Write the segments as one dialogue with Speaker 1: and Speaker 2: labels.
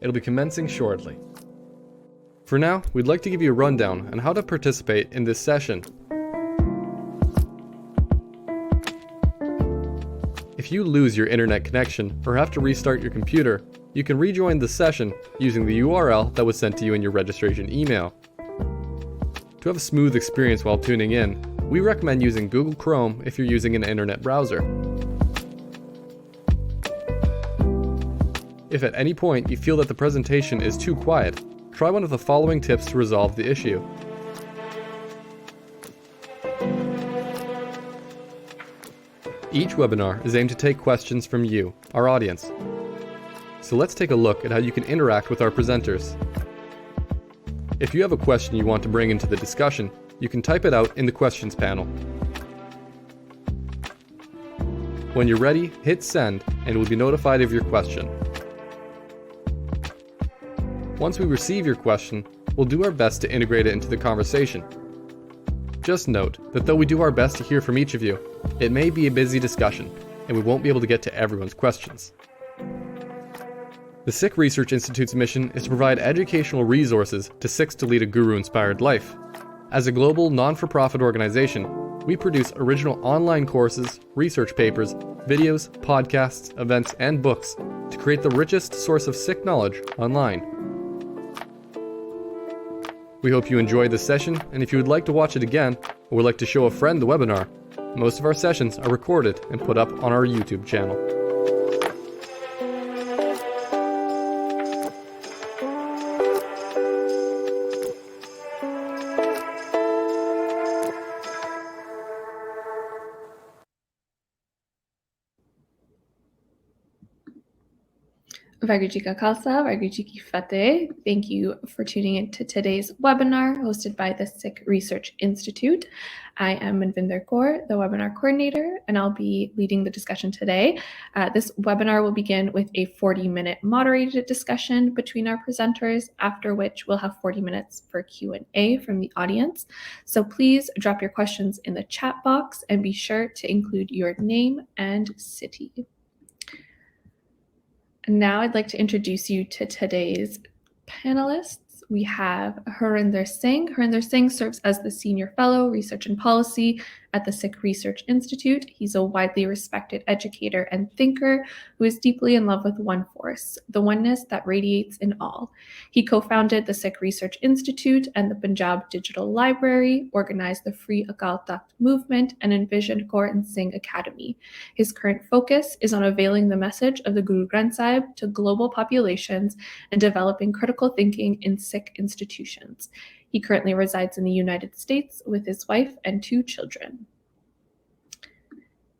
Speaker 1: It'll be commencing shortly. For now, we'd like to give you a rundown on how to participate in this session. If you lose your internet connection or have to restart your computer, you can rejoin the session using the URL that was sent to you in your registration email. To have a smooth experience while tuning in, we recommend using Google Chrome if you're using an internet browser. If at any point you feel that the presentation is too quiet, try one of the following tips to resolve the issue. Each webinar is aimed to take questions from you, our audience. So let's take a look at how you can interact with our presenters. If you have a question you want to bring into the discussion, you can type it out in the questions panel. When you're ready, hit send and we'll be notified of your question. Once we receive your question, we'll do our best to integrate it into the conversation. Just note that though we do our best to hear from each of you, it may be a busy discussion, and we won't be able to get to everyone's questions. The Sikh Research Institute's mission is to provide educational resources to Sikhs to lead a guru-inspired life. As a global, non-for-profit organization, we produce original online courses, research papers, videos, podcasts, events, and books to create the richest source of Sikh knowledge online. We hope you enjoyed this session, and if you would like to watch it again, or would like to show a friend the webinar, most of our sessions are recorded and put up on our YouTube channel.
Speaker 2: Vaheguru Ji Ka Khalsa, Vaheguru Ji Ki Fateh. Thank you for tuning in to today's webinar hosted by the Sikh Research Institute. I am Manvinder Kaur, the webinar coordinator, and I'll be leading the discussion today. This webinar will begin with a 40-minute moderated discussion between our presenters, after which we'll have 40 minutes for Q&A from the audience. So please drop your questions in the chat box and be sure to include your name and city. Now I'd like to introduce you to today's panelists. We have Harinder Singh. Harinder Singh serves as the Senior Fellow, Research and Policy at the Sikh Research Institute. He's a widely respected educator and thinker who is deeply in love with one force, the oneness that radiates in all. He co-founded the Sikh Research Institute and the Punjab Digital Library, organized the Free Akal Takht movement, and envisioned Kaur and Singh Academy. His current focus is on availing the message of the Guru Granth Sahib to global populations and developing critical thinking in Sikh institutions. He currently resides in the United States with his wife and 2 children.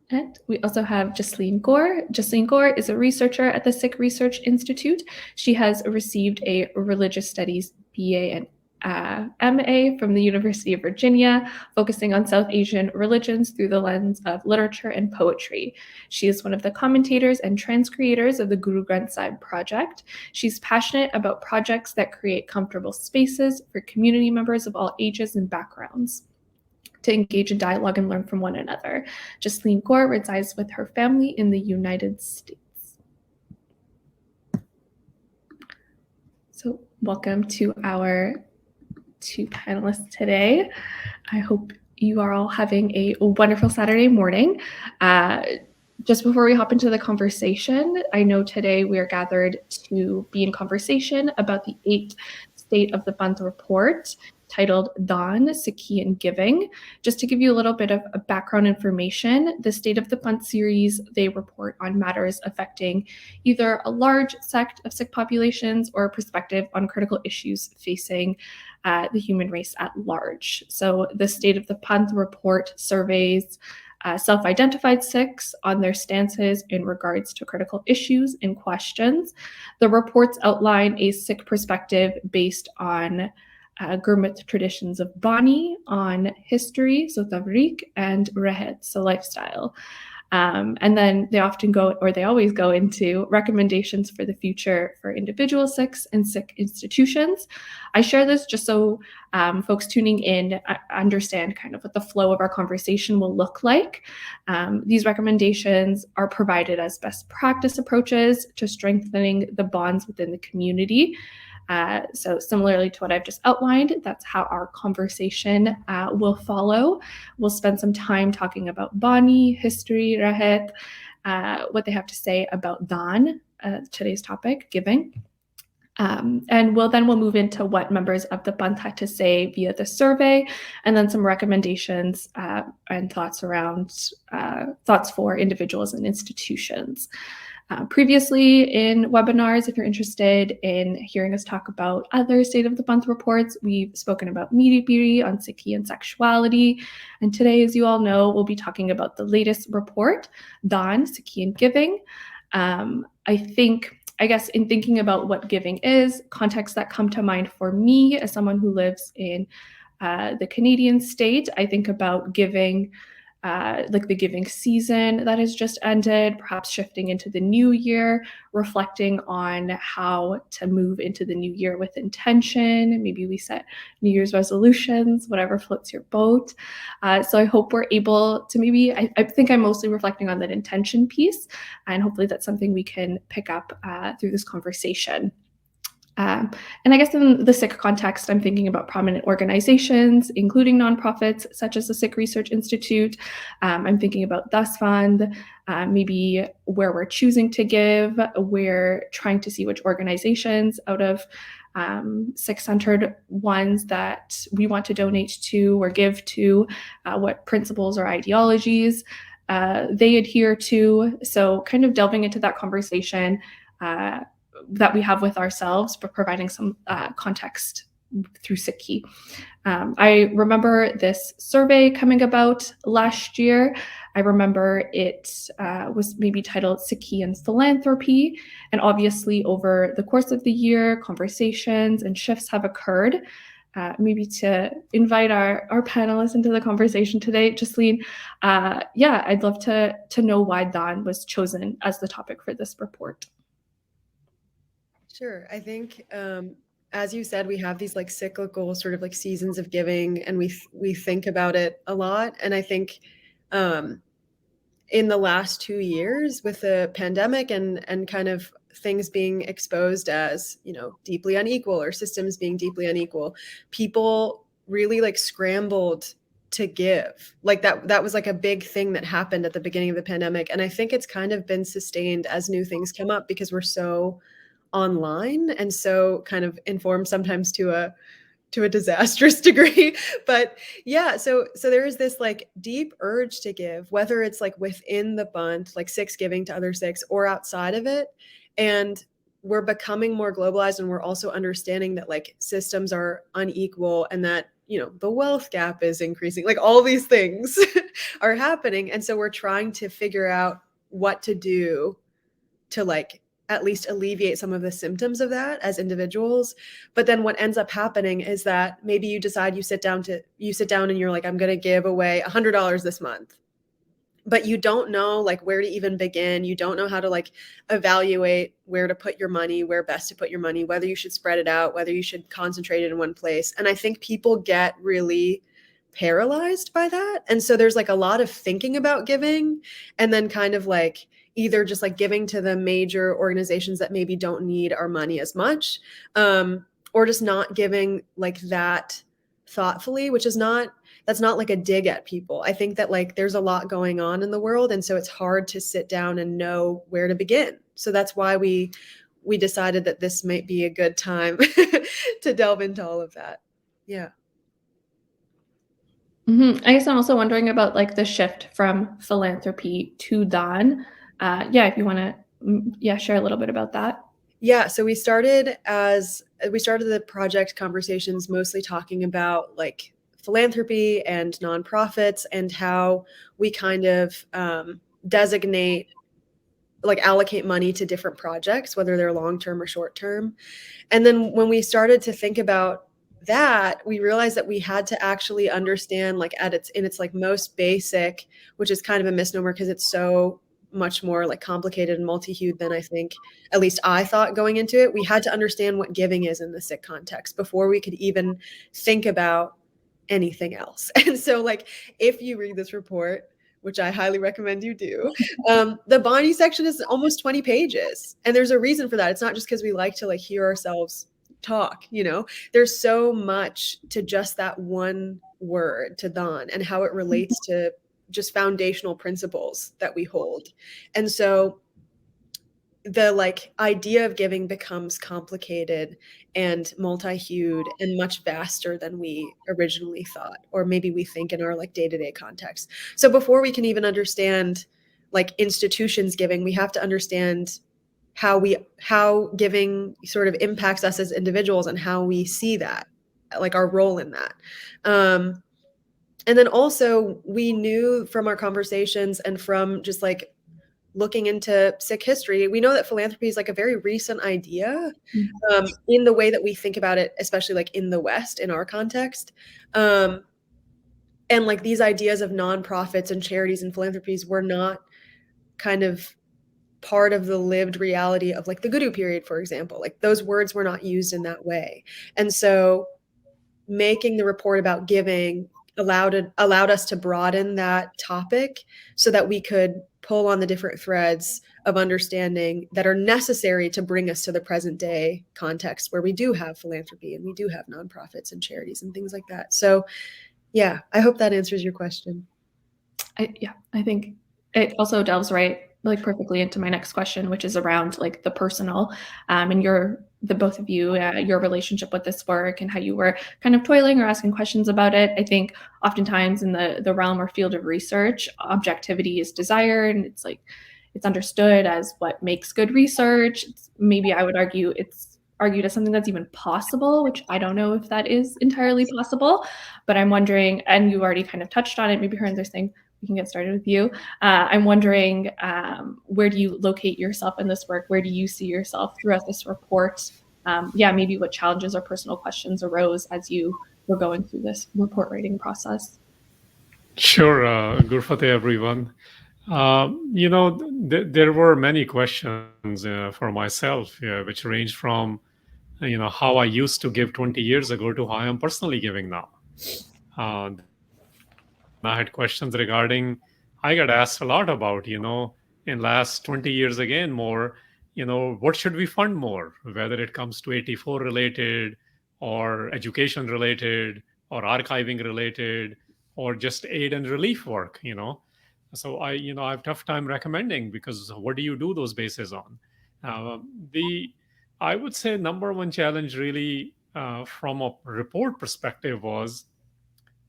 Speaker 2: And we also have Jasleen Kaur. Jasleen Kaur is a researcher at the Sikh Research Institute. She has received a Religious Studies BA and MA from the University of Virginia, focusing on South Asian religions through the lens of literature and poetry. She is one of the commentators and transcreators of the Guru Granth Sahib project. She's passionate about projects that create comfortable spaces for community members of all ages and backgrounds to engage in dialogue and learn from one another. Jasleen Kaur resides with her family in the United States. So welcome to our 2 panelists today. I hope you are all having a wonderful Saturday morning. Just before we hop into the conversation, I know today we are gathered to be in conversation about the 8th State of the Panth report titled Dawn, Sikhi Giving. Just to give you a little bit of background information, the State of the Panth series, they report on matters affecting either a large sect of Sikh populations or a perspective on critical issues facing the human race at large. So the State of the Panth report surveys self-identified Sikhs on their stances in regards to critical issues and questions. The reports outline a Sikh perspective based on Gurmat traditions of Bani, on history, so Tavrik, and Rehet, so lifestyle. And then they often go, or they always go into recommendations for the future for individual Sikhs and Sikh institutions. I share this just so folks tuning in understand kind of what the flow of our conversation will look like. These recommendations are provided as best practice approaches to strengthening the bonds within the community. So similarly to what I've just outlined, that's how our conversation will follow. We'll spend some time talking about Bani, history, Rahat, what they have to say about Dan, today's topic, giving. And we'll move into what members of the Panth had to say via the survey, and then some recommendations and thoughts around thoughts for individuals and institutions. Previously in webinars, if you're interested in hearing us talk about other State of the Panth reports, we've spoken about Miripiri on Sikhi and sexuality. And today, as you all know, we'll be talking about the latest report, Dan, Sikhi Giving. I guess in thinking about what giving is, contexts that come to mind for me as someone who lives in the Canadian state, I think about giving, like the giving season that has just ended, perhaps shifting into the new year, reflecting on how to move into the new year with intention. Maybe we set New Year's resolutions, whatever floats your boat. So I hope we're able to I think I'm mostly reflecting on that intention piece, and hopefully that's something we can pick up through this conversation. And I guess in the Sikh context, I'm thinking about prominent organizations, including nonprofits such as the Sikh Research Institute. I'm thinking about Thus Fund, maybe where we're choosing to give. We're trying to see which organizations out of Sikh-centered ones that we want to donate to or give to, what principles or ideologies they adhere to. So kind of delving into that conversation that we have with ourselves, but providing some context through Sikhi. I remember this survey coming about last year. I remember it was maybe titled Sikhi and Philanthropy. And obviously over the course of the year, conversations and shifts have occurred. Maybe to invite our panelists into the conversation today, Jasleen, I'd love to know why Dan was chosen as the topic for this report.
Speaker 3: Sure. I think, as you said, we have these like cyclical sort of like seasons of giving, and we think about it a lot. And I think in the last 2 years with the pandemic and kind of things being exposed as, deeply unequal, or systems being deeply unequal, people really like scrambled to give. Like that was like a big thing that happened at the beginning of the pandemic. And I think it's kind of been sustained as new things come up, because we're so online and so kind of informed, sometimes to a disastrous degree. But yeah, so there is this like deep urge to give, whether it's like within the Panth, like Sikhs giving to other Sikhs, or outside of it. And we're becoming more globalized, and we're also understanding that like systems are unequal, and that the wealth gap is increasing. Like all these things are happening, and so we're trying to figure out what to do to like at least alleviate some of the symptoms of that as individuals. But then what ends up happening is that maybe you decide you sit down and you're like, I'm going to give away $100 this month, but you don't know like where to even begin. You don't know how to like evaluate where to put your money, where best to put your money, whether you should spread it out, whether you should concentrate it in one place. And I think people get really paralyzed by that. And so there's like a lot of thinking about giving, and then kind of like either just like giving to the major organizations that maybe don't need our money as much, or just not giving like that thoughtfully, that's not like a dig at people. I think that like there's a lot going on in the world, and so it's hard to sit down and know where to begin. So that's why we decided that this might be a good time to delve into all of that. Yeah.
Speaker 2: Mm-hmm. I guess I'm also wondering about like the shift from philanthropy to Dan. If you want to, share a little bit about that.
Speaker 3: Yeah, so we started the project conversations mostly talking about like philanthropy and nonprofits, and how we kind of designate, like allocate money to different projects, whether they're long-term or short-term. And then when we started to think about that, we realized that we had to actually understand, like in its like most basic, which is kind of a misnomer because it's so much more like complicated and multi-hued than I think, at least I thought going into it. We had to understand what giving is in the Sikh context before we could even think about anything else. And so, like, if you read this report, which I highly recommend you do, the Bani section is almost 20 pages. And there's a reason for that. It's not just because we like to like hear ourselves talk, you know. There's so much to just that one word, to Dhan, and how it relates to just foundational principles that we hold. And so the like idea of giving becomes complicated and multi-hued and much vaster than we originally thought, or maybe we think in our like day-to-day context. So before we can even understand like institutions giving, we have to understand how giving sort of impacts us as individuals and how we see that, like our role in that. And then also we knew from our conversations and from just like looking into Sikh history, we know that philanthropy is like a very recent idea in the way that we think about it, especially like in the West, in our context. And like these ideas of nonprofits and charities and philanthropies were not kind of part of the lived reality of like the Guru period, for example. Like those words were not used in that way. And so making the report about giving allowed us to broaden that topic so that we could pull on the different threads of understanding that are necessary to bring us to the present day context where we do have philanthropy and we do have nonprofits and charities and things like that. So yeah, I hope that answers your question.
Speaker 2: I think it also delves right like perfectly into my next question, which is around like the personal and the both of you, your relationship with this work and how you were kind of toiling or asking questions about it. I think oftentimes in the realm or field of research, objectivity is desired, and it's understood as what makes good research. Maybe I would argue it's argued as something that's even possible, which I don't know if that is entirely possible, but I'm wondering, and you already kind of touched on it, maybe her and there's thing, we can get started with you. I'm wondering, where do you locate yourself in this work? Where do you see yourself throughout this report? Maybe what challenges or personal questions arose as you were going through this report writing process?
Speaker 4: Sure, Gurfate, everyone. There were many questions for myself, which ranged from, how I used to give 20 years ago to how I'm personally giving now. I had questions regarding, I got asked a lot about, in last 20 years again, more, what should we fund more, whether it comes to 84 related or education related or archiving related or just aid and relief work, So I have tough time recommending, because what do you do those bases on? I would say number one challenge really from a report perspective was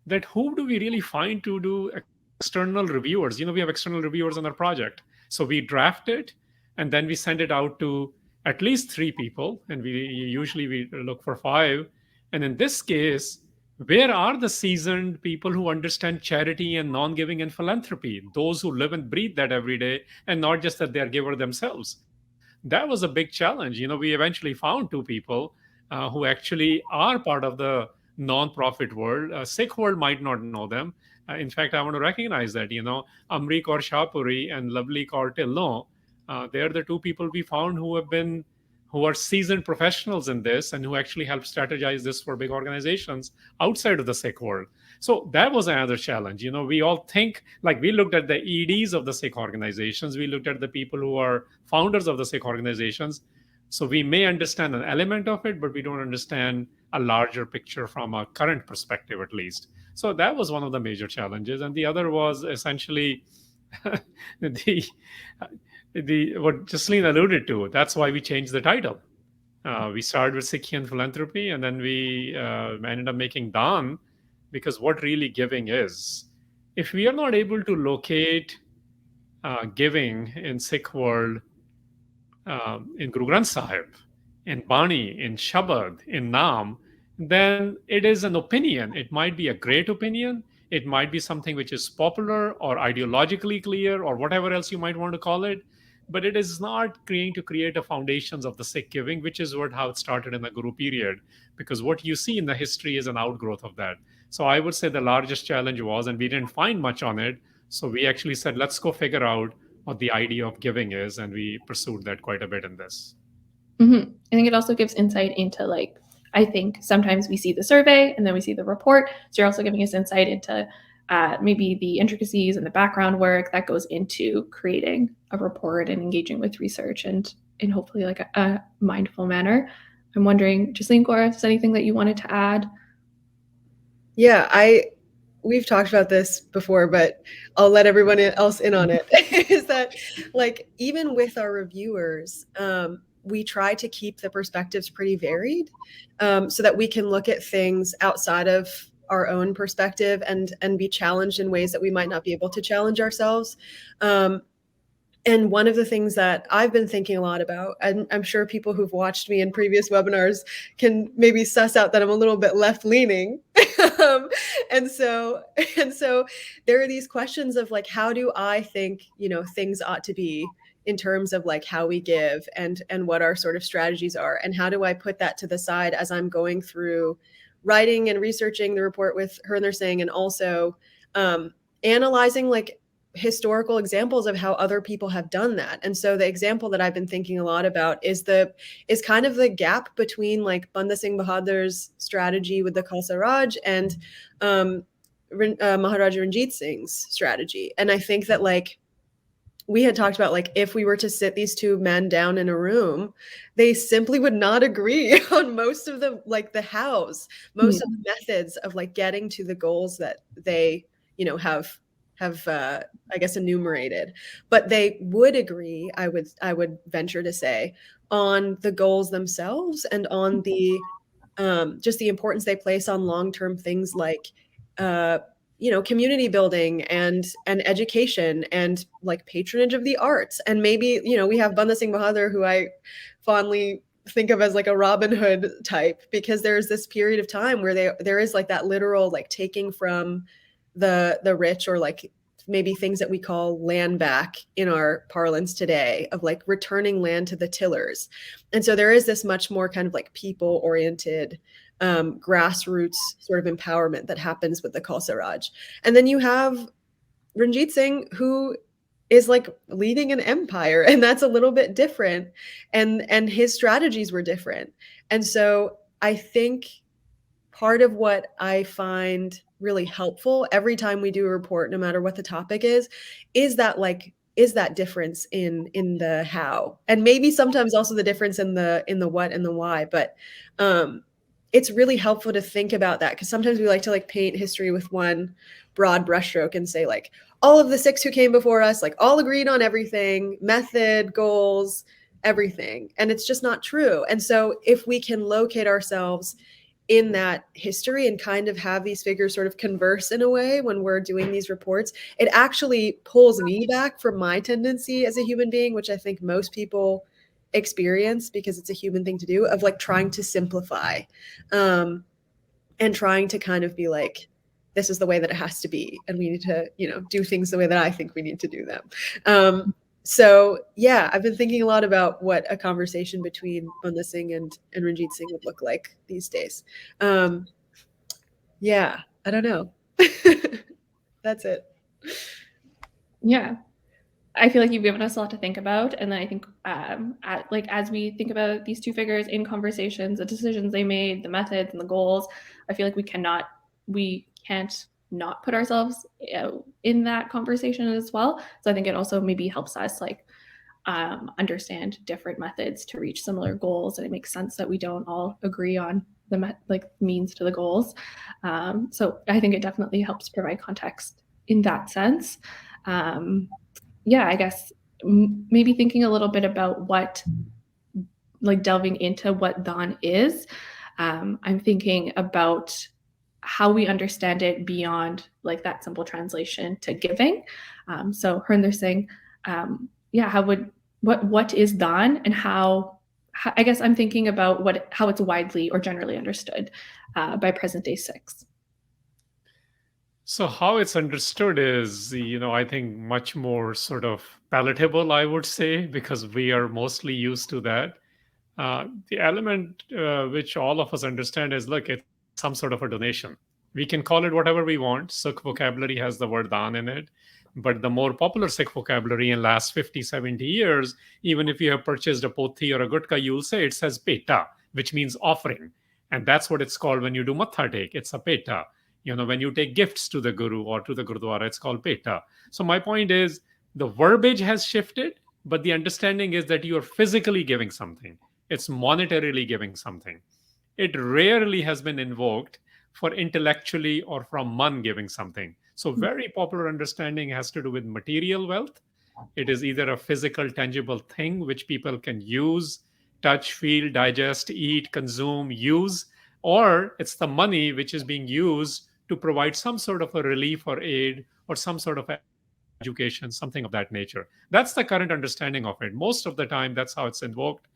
Speaker 4: that who do we really find to do external reviewers? We have external reviewers on our project. So we draft it and then we send it out to at least 3 people. And we look for 5. And in this case, where are the seasoned people who understand charity and non-giving and philanthropy? Those who live and breathe that every day, and not just that they're giver themselves. That was a big challenge. We eventually found 2 people who actually are part of the non-profit world. Sikh world might not know them. In fact, I want to recognize that, Amri Kaur Shahpuri and Lovely Kaur Tillon, they're the 2 people we found who are seasoned professionals in this and who actually help strategize this for big organizations outside of the Sikh world. So that was another challenge. We all think, like, we looked at the EDs of the Sikh organizations. We looked at the people who are founders of the Sikh organizations. So we may understand an element of it, but we don't understand a larger picture from a current perspective, at least. So that was one of the major challenges. And the other was essentially what Jocelyn alluded to. That's why we changed the title. We started with Sikhi and philanthropy, and then we ended up making Dhan, because what really giving is. If we are not able to locate giving in Sikh world, in Guru Granth Sahib, in Bani, in Shabad, in Naam, then it is an opinion. It might be a great opinion. It might be something which is popular or ideologically clear or whatever else you might want to call it. but it is not trying to create a foundations of the Sikh giving, which is how it started in the Guru period, because what you see in the history is an outgrowth of that. So I would say the largest challenge was, and we didn't find much on it, so we actually said, let's go figure out what the idea of giving is, and we pursued that quite a bit in this.
Speaker 2: Mm-hmm. I think it also gives insight into, like, I think sometimes we see the survey and then we see the report. So you're also giving us insight into maybe the intricacies and the background work that goes into creating a report and engaging with research, and in hopefully like a mindful manner. I'm wondering, Jocelyn, Cora, if there's anything that you wanted to add?
Speaker 3: Yeah, we've talked about this before, but I'll let everyone else in on it. Is that, like, even with our reviewers, we try to keep the perspectives pretty varied, so that we can look at things outside of our own perspective and be challenged in ways that we might not be able to challenge ourselves. And one of the things that I've been thinking a lot about, and I'm sure people who've watched me in previous webinars can maybe suss out that I'm a little bit left-leaning. And so there are these questions of, like, how do I think, things ought to be in terms of, like, how we give and what our sort of strategies are, and how do I put that to the side as I'm going through writing and researching the report with Hernder Singh, and also analyzing, like, historical examples of how other people have done that. And so the example that I've been thinking a lot about is kind of the gap between, like, Banda Singh Bahadur's strategy with the Khalsa Raj and Maharaja Ranjit Singh's strategy. And I think that, like, we had talked about, like, if we were to sit these two men down in a room, they simply would not agree on most of the, like, the hows, most of the methods of, like, getting to the goals that they, have I guess enumerated. But they would agree, I would venture to say, on the goals themselves and on the just the importance they place on long-term things like community building and education and, like, patronage of the arts. And maybe, we have Banda Singh Bahadur, who I fondly think of as, like, a Robin Hood type, because there's this period of time where there is, like, that literal, like, taking from the rich, or, like, maybe things that we call land back in our parlance today, of, like, returning land to the tillers. And so there is this much more kind of, like, people oriented grassroots sort of empowerment that happens with the Khalsa Raj. And then you have Ranjit Singh, who is, like, leading an empire, and that's a little bit different, and his strategies were different. And so I think part of what I find really helpful every time we do a report, no matter what the topic is that, like, is that difference in the how, and maybe sometimes also the difference in the what and the why. But it's really helpful to think about that, because sometimes we like to, like, paint history with one broad brushstroke and say, like, all of the Sikhs who came before us, like, all agreed on everything, method, goals, everything. And it's just not true. And so if we can locate ourselves in that history and kind of have these figures sort of converse in a way when we're doing these reports, it actually pulls me back from my tendency as a human being, which I think most people experience because it's a human thing to do, of, like, trying to simplify and trying to kind of be like, this is the way that it has to be, and we need to, do things the way that I think we need to do them. So yeah, I've been thinking a lot about what a conversation between Banda Singh and Ranjit Singh would look like these days. Yeah, I don't know. That's it.
Speaker 2: Yeah, I feel like you've given us a lot to think about. And then I think as we think about these two figures in conversations, the decisions they made, the methods and the goals, I feel like we can't not put ourselves in that conversation as well. So I think it also maybe helps us, like, understand different methods to reach similar goals, and it makes sense that we don't all agree on the means to the goals. So I think it definitely helps provide context in that sense. Yeah, I guess maybe thinking a little bit about what, like, delving into what Dhan is. I'm thinking about how we understand it beyond, like, that simple translation to giving. So Hernder Singh, what is Dhan, and how I guess I'm thinking about how it's widely or generally understood by present day Sikhs.
Speaker 4: So how it's understood is, I think much more sort of palatable, I would say, because we are mostly used to that. The element which all of us understand is, look, it's some sort of a donation. We can call it whatever we want. Sikh vocabulary has the word dan in it. But the more popular Sikh vocabulary in last 50, 70 years, even if you have purchased a pothi or a gutka, you'll say it says peta, which means offering. And that's what it's called when you do matha take. It's a peta. When you take gifts to the guru or to the gurdwara, it's called peta. So my point is the verbiage has shifted, but the understanding is that you are physically giving something. It's monetarily giving something. It rarely has been invoked for intellectually or from man giving something. So very popular understanding has to do with material wealth. It is either a physical, tangible thing which people can use, touch, feel, digest, eat, consume, use, or it's the money which is being used to provide some sort of a relief or aid or some sort of education, something of that nature. That's the current understanding of it. Most of the time, that's how it's invoked.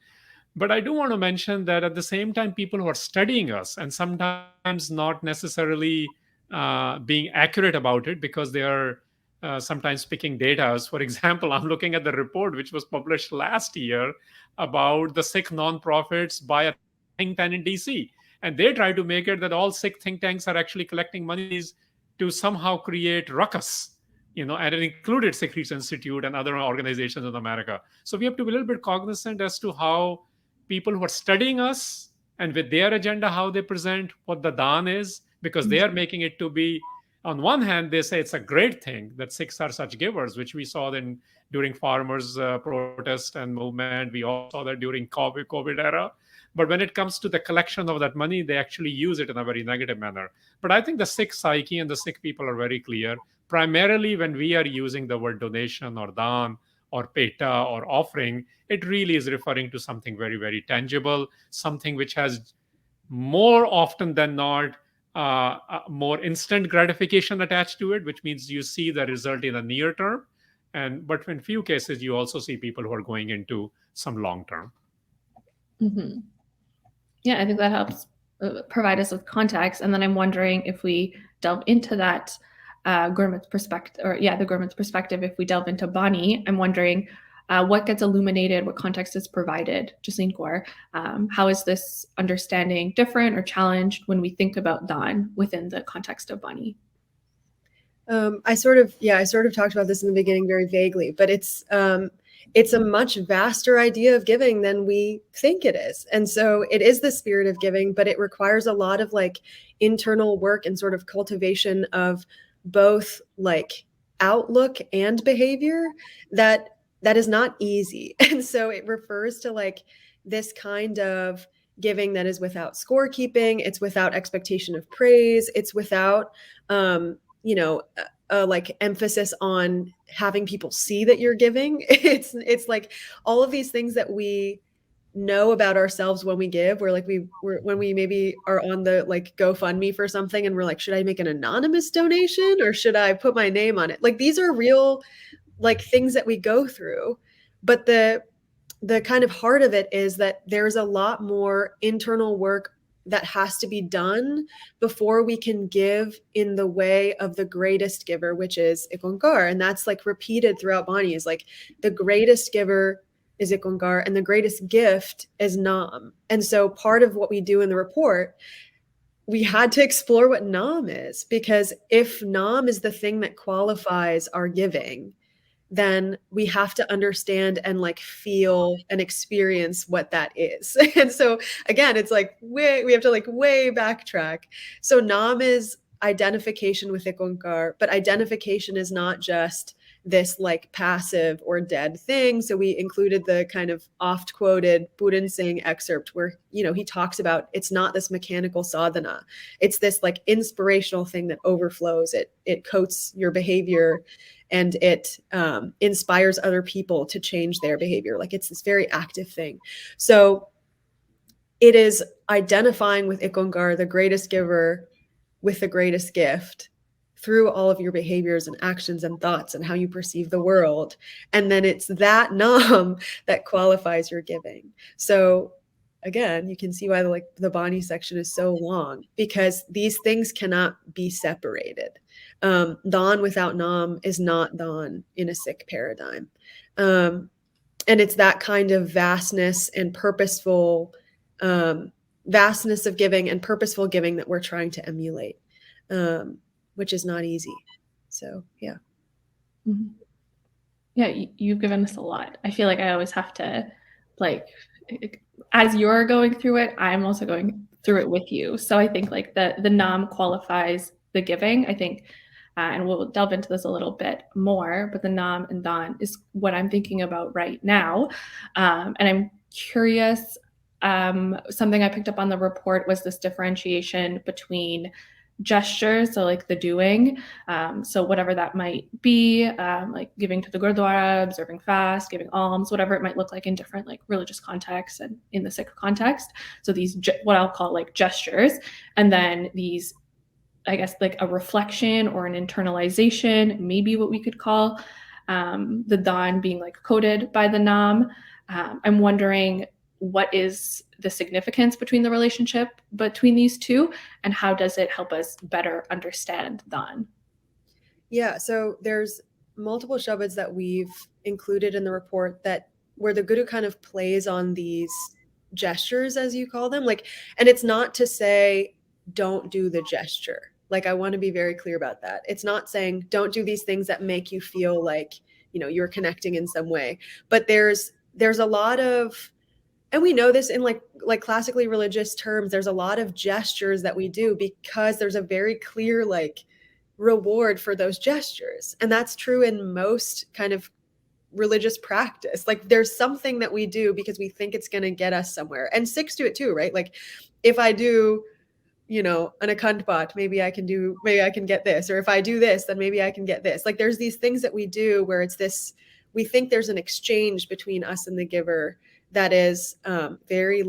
Speaker 4: But I do want to mention that at the same time, people who are studying us and sometimes not necessarily being accurate about it because they are sometimes picking data. For example, I'm looking at the report which was published last year about the Sikh nonprofits by a think tank in DC. And they try to make it that all Sikh think tanks are actually collecting monies to somehow create ruckus, and it included Sikh Research Institute and other organizations in America. So we have to be a little bit cognizant as to how people who are studying us and with their agenda, how they present what the dan is, because they are making it to be, on one hand, they say it's a great thing that Sikhs are such givers, which we saw then during farmers' protest and movement. We also saw that during COVID era. But when it comes to the collection of that money, they actually use it in a very negative manner. But I think the Sikh psyche and the Sikh people are very clear. Primarily, when we are using the word donation or dan or peta or offering, it really is referring to something very, very tangible, something which has more often than not more instant gratification attached to it, which means you see the result in the near term. But in few cases, you also see people who are going into some long term.
Speaker 2: Mm-hmm. Yeah, I think that helps provide us with context. And then I'm wondering if we delve into that Gurmit's perspective, the Gurmit's perspective, if we delve into Bani, I'm wondering what gets illuminated, what context is provided, Jaslene Kaur. How is this understanding different or challenged when we think about Dan within the context of Bani?
Speaker 3: I sort of talked about this in the beginning very vaguely, but it's a much vaster idea of giving than we think it is. And so it is the spirit of giving, but it requires a lot of like internal work and sort of cultivation of both like outlook and behavior that is not easy. And so it refers to like this kind of giving that is without scorekeeping. It's without expectation of praise. It's without, like emphasis on having people see that you're giving. It's like all of these things that we know about ourselves when we give. We're like when we maybe are on the like GoFundMe for something and we're like, should I make an anonymous donation or should I put my name on it? Like these are real like things that we go through. But the kind of heart of it is that there's a lot more internal work that has to be done before we can give in the way of the greatest giver, which is Ikonkar. And that's like repeated throughout Bani, is like the greatest giver is Ikonkar and the greatest gift is Nam. And so part of what we do in the report, we had to explore what Nam is, because if Nam is the thing that qualifies our giving, then we have to understand and like feel and experience what that is. And so again, it's like we have to like way backtrack. So Nam is identification with Ikonkar, but identification is not just this like passive or dead thing. So we included the kind of oft quoted Puran Singh excerpt where, he talks about it's not this mechanical sadhana. It's this like inspirational thing that overflows. It coats your behavior and it inspires other people to change their behavior. Like it's this very active thing. So it is identifying with Ikonkar, the greatest giver, with the greatest gift, through all of your behaviors and actions and thoughts and how you perceive the world. And then it's that Nam that qualifies your giving. So again, you can see why the Bani section is so long, because these things cannot be separated. Dhan without Nam is not Dhan in a Sikh paradigm. And it's that kind of vastness and purposeful vastness of giving and purposeful giving that we're trying to emulate, which is not easy. So, yeah.
Speaker 2: Mm-hmm. Yeah, you've given us a lot. I feel like I always have to, like, as you're going through it, I'm also going through it with you. So I think like the Nam qualifies the giving. I think, and we'll delve into this a little bit more, but the Nam and Dhan is what I'm thinking about right now. And I'm curious, something I picked up on the report was this differentiation between gestures, so like the doing, so whatever that might be, like giving to the Gurdwara, observing fast, giving alms, whatever it might look like in different like religious contexts and in the Sikh context. So these what I'll call like gestures, and then these, I guess, like a reflection or an internalization, maybe what we could call the Dhan being like coded by the Nam. I'm wondering, what is the significance between the relationship between these two, and how does it help us better understand Dhan?
Speaker 3: Yeah, so there's multiple shabads that we've included in the report that where the Guru kind of plays on these gestures, as you call them, like, and it's not to say don't do the gesture. Like, I want to be very clear about that. It's not saying don't do these things that make you feel like, you know, you're connecting in some way. But there's a lot of, and we know this in like classically religious terms, there's a lot of gestures that we do because there's a very clear like reward for those gestures. And that's true in most kind of religious practice. Like, there's something that we do because we think it's going to get us somewhere. And Sikhs do it too, right? Like, if I do, you know, an akand pat, maybe I can get this. Or if I do this, then maybe I can get this. Like, there's these things that we do where it's this, we think there's an exchange between us and the giver that is very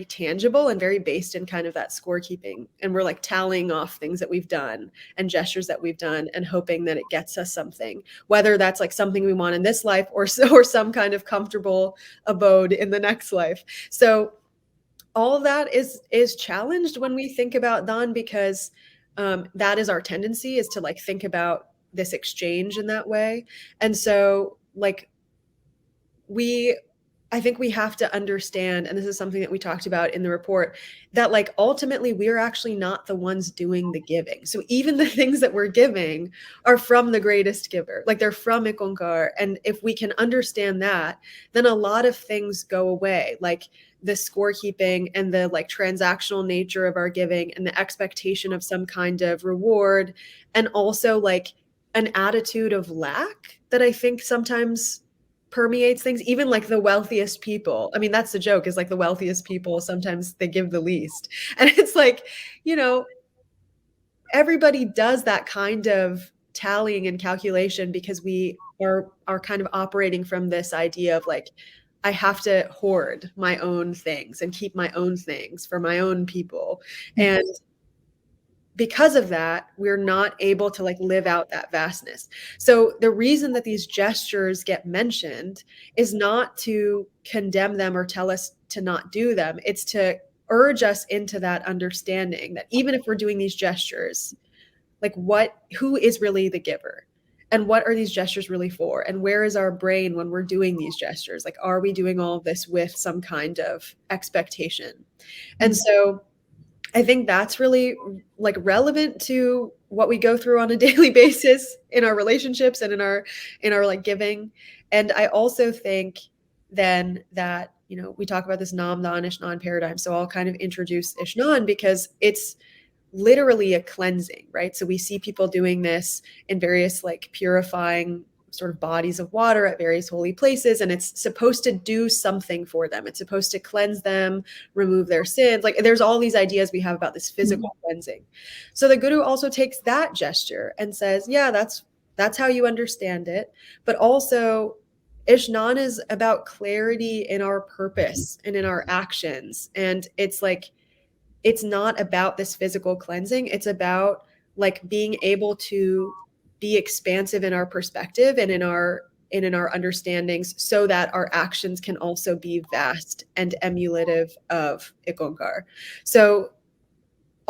Speaker 3: tangible and very based in kind of that scorekeeping. And we're like tallying off things that we've done and gestures that we've done and hoping that it gets us something, whether that's like something we want in this life or some kind of comfortable abode in the next life. So all of that is challenged when we think about Dhan, because that is our tendency, is to like think about this exchange in that way. And so like I think we have to understand, and this is something that we talked about in the report, that like ultimately we're actually not the ones doing the giving. So even the things that we're giving are from the greatest giver, like they're from Ikonkar. And if we can understand that, then a lot of things go away, like the scorekeeping and the like transactional nature of our giving and the expectation of some kind of reward, and also like an attitude of lack that I think sometimes permeates things. Even like the wealthiest people, I mean, that's the joke, is like the wealthiest people, sometimes they give the least. And it's like, you know, everybody does that kind of tallying and calculation because we are kind of operating from this idea of like, I have to hoard my own things and keep my own things for my own people. And because of that, we're not able to like live out that vastness. So the reason that these gestures get mentioned is not to condemn them or tell us to not do them. It's to urge us into that understanding that even if we're doing these gestures, like who is really the giver? And what are these gestures really for? And where is our brain when we're doing these gestures? Like, are we doing all of this with some kind of expectation? And so I think that's really like relevant to what we go through on a daily basis in our relationships and in our like giving. And I also think then that, you know, we talk about this Nam-Dan-Ishnan paradigm. So I'll kind of introduce Ishnan because it's literally a cleansing, right? So we see people doing this in various like purifying sort of bodies of water at various holy places, and it's supposed to do something for them. It's supposed to cleanse them, remove their sins. Like, there's all these ideas we have about this physical cleansing. So the Guru also takes that gesture and says, yeah, that's how you understand it. But also Ishnan is about clarity in our purpose and in our actions. And it's like, it's not about this physical cleansing. It's about like being able to be expansive in our perspective and in our understandings, so that our actions can also be vast and emulative of Ikonkar. So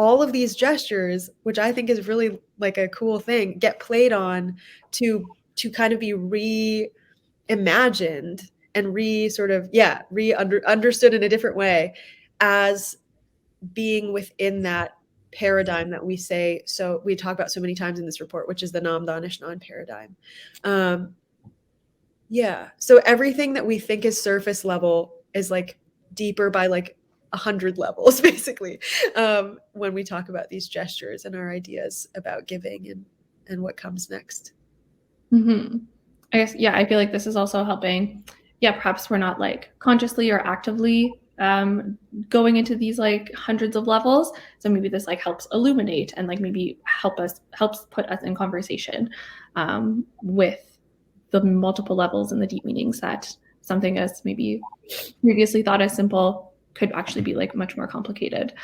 Speaker 3: all of these gestures, which I think is really like a cool thing, get played on to kind of be reimagined and understood in a different way as being within that paradigm that we say, so we talk about so many times in this report, which is the Nam-Dan-Ishnan paradigm. So everything that we think is surface level is like deeper by like 100 levels, basically, when we talk about these gestures and our ideas about giving and what comes next.
Speaker 2: Mm-hmm. I guess, I feel like this is also helping. Perhaps we're not like consciously or actively going into these like hundreds of levels. So maybe this like helps illuminate and like maybe helps put us in conversation with the multiple levels and the deep meanings that something as maybe previously thought as simple could actually be like much more complicated.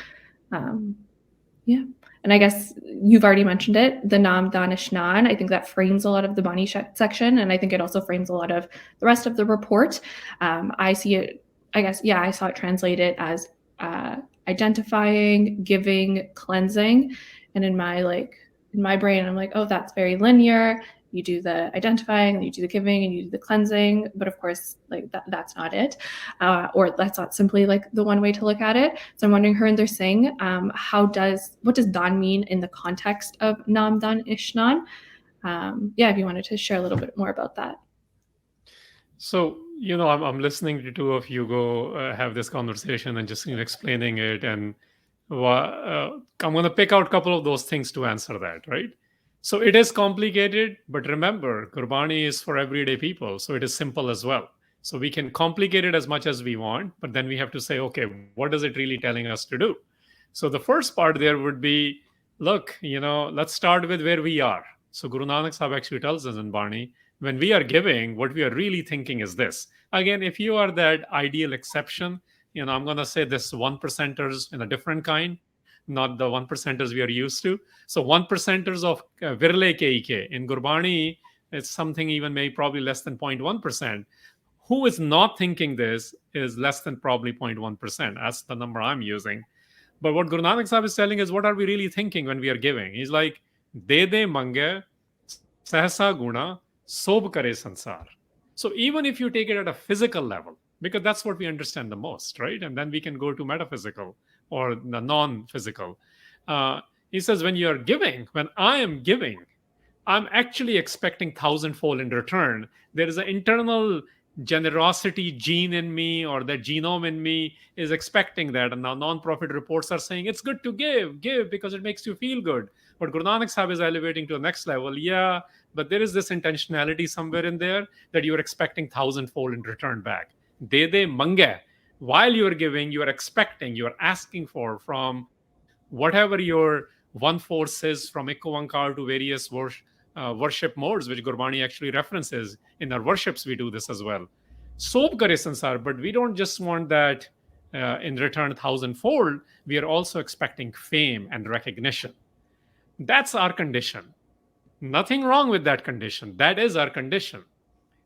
Speaker 2: And I guess you've already mentioned it, the Nam-Dan-Ishnan. I think that frames a lot of the Bani section, and I think it also frames a lot of the rest of the report. I see it, I guess, I saw it translated as identifying, giving, cleansing. And in my brain, I'm like, oh, that's very linear. You do the identifying, and you do the giving, and you do the cleansing. But of course, like that's not it, or that's not simply like the one way to look at it. So I'm wondering, Harinder Singh, what does Dan mean in the context of Nam-Dan-Ishnan? If you wanted to share a little bit more about that.
Speaker 4: So, I'm listening to two of you go have this conversation and just explaining it. And I'm going to pick out a couple of those things to answer that, right? So it is complicated, but remember, Gurbani is for everyday people. So it is simple as well. So we can complicate it as much as we want, but then we have to say, okay, what is it really telling us to do? So the first part there would be, look, let's start with where we are. So Guru Nanak Sahib actually tells us in Bani, when we are giving, what we are really thinking is this. Again, if you are that ideal exception, I'm going to say this 1%ers in a different kind, not the 1%ers we are used to. So 1%ers of Virle Keike in Gurbani, it's something even maybe probably less than 0.1%. Who is not thinking this is less than probably 0.1%. That's the number I'm using. But what Guru Nanak Sahib is telling is, what are we really thinking when we are giving? He's like, De mange, sahasa guna, sob kare sansar. So even if you take it at a physical level, because that's what we understand the most, right? And then we can go to metaphysical or the non-physical. He says, when you are giving, when I am giving, I'm actually expecting 1,000-fold in return. There is an internal generosity gene in me, or that genome in me is expecting that. And now non-profit reports are saying it's good to give because it makes you feel good. But Guru Nanak Sahib is elevating to the next level. But there is this intentionality somewhere in there that you're expecting 1,000-fold in return back. De mange. While you're giving, you are expecting, you are asking for from whatever your one force is, from Ikko to various worship modes, which Gurbani actually references. In our worships, we do this as well. Sob kare sansar, but we don't just want that in return 1,000-fold. We are also expecting fame and recognition. That's our condition. Nothing wrong with that condition. That is our condition.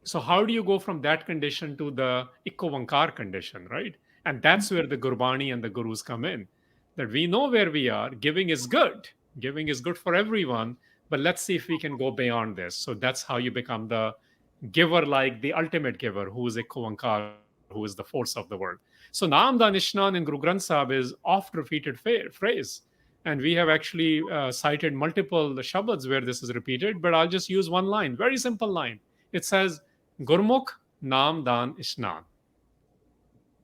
Speaker 4: So how do you go from that condition to the Ikko condition, right? And that's where the Gurbani and the Gurus come in. That we know where we are. Giving is good. Giving is good for everyone. But let's see if we can go beyond this. So that's how you become the giver, like the ultimate giver, who is Ikko, who is the force of the world. So Nam-Dan-Ishnan in Guru Granth Sahib is oft-repeated phrase. And we have actually cited multiple shabads where this is repeated, but I'll just use one line, very simple line. It says, Gurmukh Nam-Dan-Ishnan.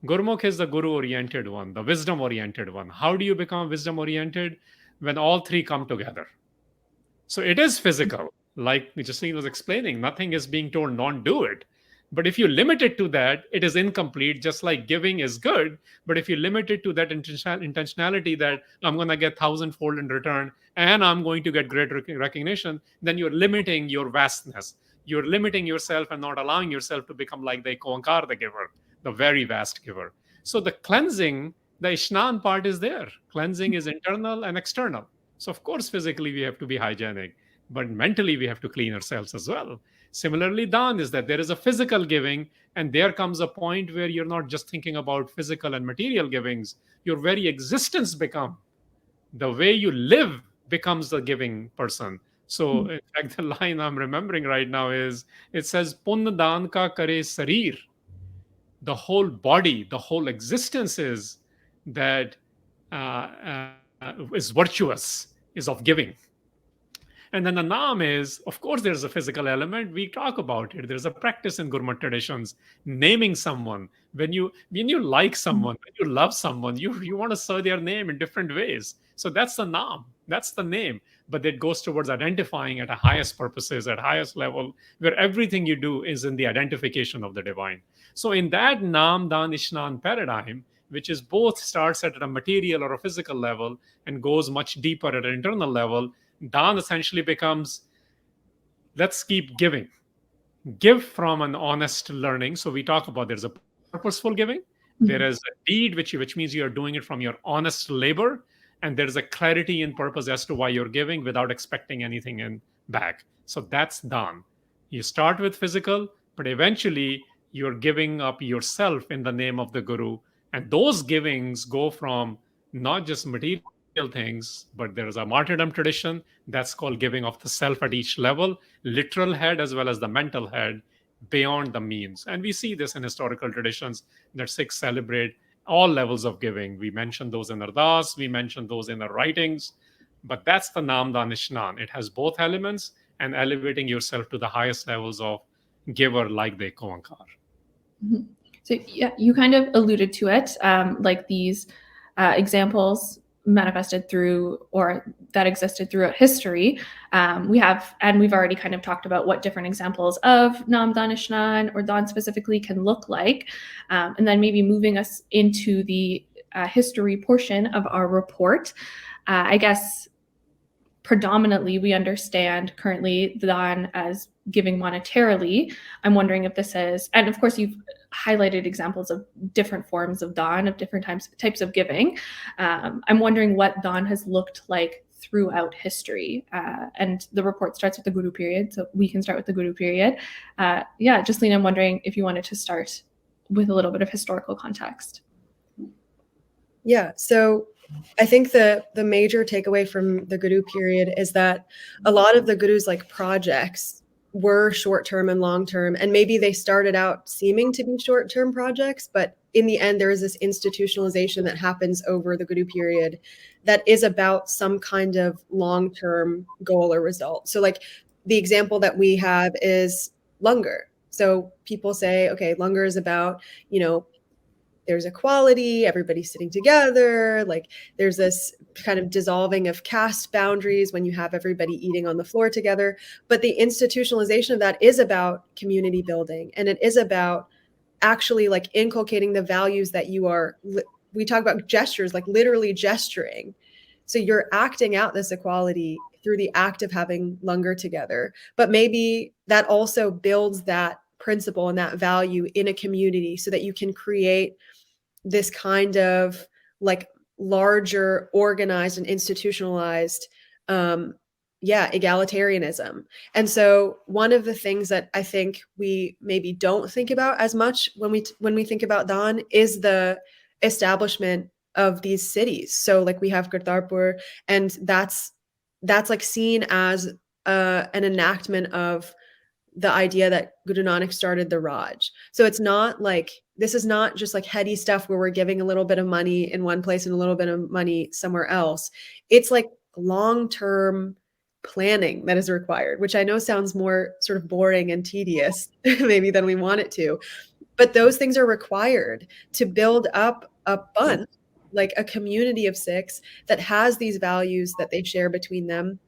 Speaker 4: Gurmukh is the guru-oriented one, the wisdom-oriented one. How do you become wisdom-oriented? When all three come together. So it is physical. Like Justine was explaining, nothing is being told, don't do it. But if you limit it to that, it is incomplete, just like giving is good. But if you limit it to that intentionality that I'm going to get 1,000-fold in return and I'm going to get great recognition, then you're limiting your vastness. You're limiting yourself and not allowing yourself to become like the Ikonkar, the giver, the very vast giver. So the cleansing, the Ishnan part is there. Cleansing is internal and external. So of course, physically we have to be hygienic, but mentally we have to clean ourselves as well. Similarly, Dan is that there is a physical giving, and there comes a point where you're not just thinking about physical and material givings. Your very existence become The way you live becomes the giving person. So in fact, the line I'm remembering right now is, it says, Pun daan ka kare sarir. The whole body, the whole existence is that is virtuous, is of giving. And then the naam is, of course, there's a physical element. We talk about it. There's a practice in Gurmat traditions, naming someone. When you like someone, when you love someone, you want to say their name in different ways. So that's the naam. That's the name. But it goes towards identifying at a highest purposes, at highest level, where everything you do is in the identification of the divine. So in that Nam-Dan-Ishnan paradigm, which is both starts at a material or a physical level and goes much deeper at an internal level, Dan essentially becomes, let's keep giving. Give from an honest learning. So we talk about there's a purposeful giving. There is a deed, which means you are doing it from your honest labor. And there's a clarity in purpose as to why you're giving without expecting anything in back. So that's Dan. You start with physical, but eventually you're giving up yourself in the name of the Guru. And those givings go from not just material things, but there is a martyrdom tradition that's called giving of the self at each level, literal head as well as the mental head, beyond the means. And we see this in historical traditions that Sikhs celebrate all levels of giving. We mentioned those in Ardas, we mentioned those in our writings, but that's the Nam-Dan-Ishnan. It has both elements and elevating yourself to the highest levels of giver like the Koankar.
Speaker 2: So yeah, you kind of alluded to it, like these examples manifested through, or that existed throughout history. We've already kind of talked about what different examples of Nam-Dan-Ishnan or Dan specifically can look like. And then maybe moving us into the history portion of our report. I guess predominantly we understand currently the Dan as giving monetarily. I'm wondering if this is, and of course you've highlighted examples of different forms of Dan, of different types of giving. I'm wondering what Dan has looked like throughout history. And the report starts with the Guru period, so we can start with the Guru period. Jaslene, I'm wondering if you wanted to start with a little bit of historical context.
Speaker 3: Yeah, so I think the major takeaway from the Guru period is that a lot of the Guru's like projects were short-term and long-term, and maybe they started out seeming to be short-term projects, but in the end there is this institutionalization that happens over the Guru period that is about some kind of long-term goal or result. So like the example that we have is Langar. So people say, okay, Langar is about, there's equality, everybody's sitting together, like there's this kind of dissolving of caste boundaries when you have everybody eating on the floor together. But the institutionalization of that is about community building, and it is about actually like inculcating the values that we talk about gestures, like literally gesturing. So you're acting out this equality through the act of having Langar together. But maybe that also builds that principle and that value in a community so that you can create this kind of like larger organized and institutionalized egalitarianism. And so one of the things that I think we maybe don't think about as much when we think about Dan is the establishment of these cities. So like we have Kartarpur, and that's like seen as an enactment of the idea that Guru Nanak started the Raj. So it's not like, this is not just like heady stuff where we're giving a little bit of money in one place and a little bit of money somewhere else. It's like long-term planning that is required, which I know sounds more sort of boring and tedious maybe than we want it to. But those things are required to build up a Panth, like a community of Sikhs that has these values that they share between them.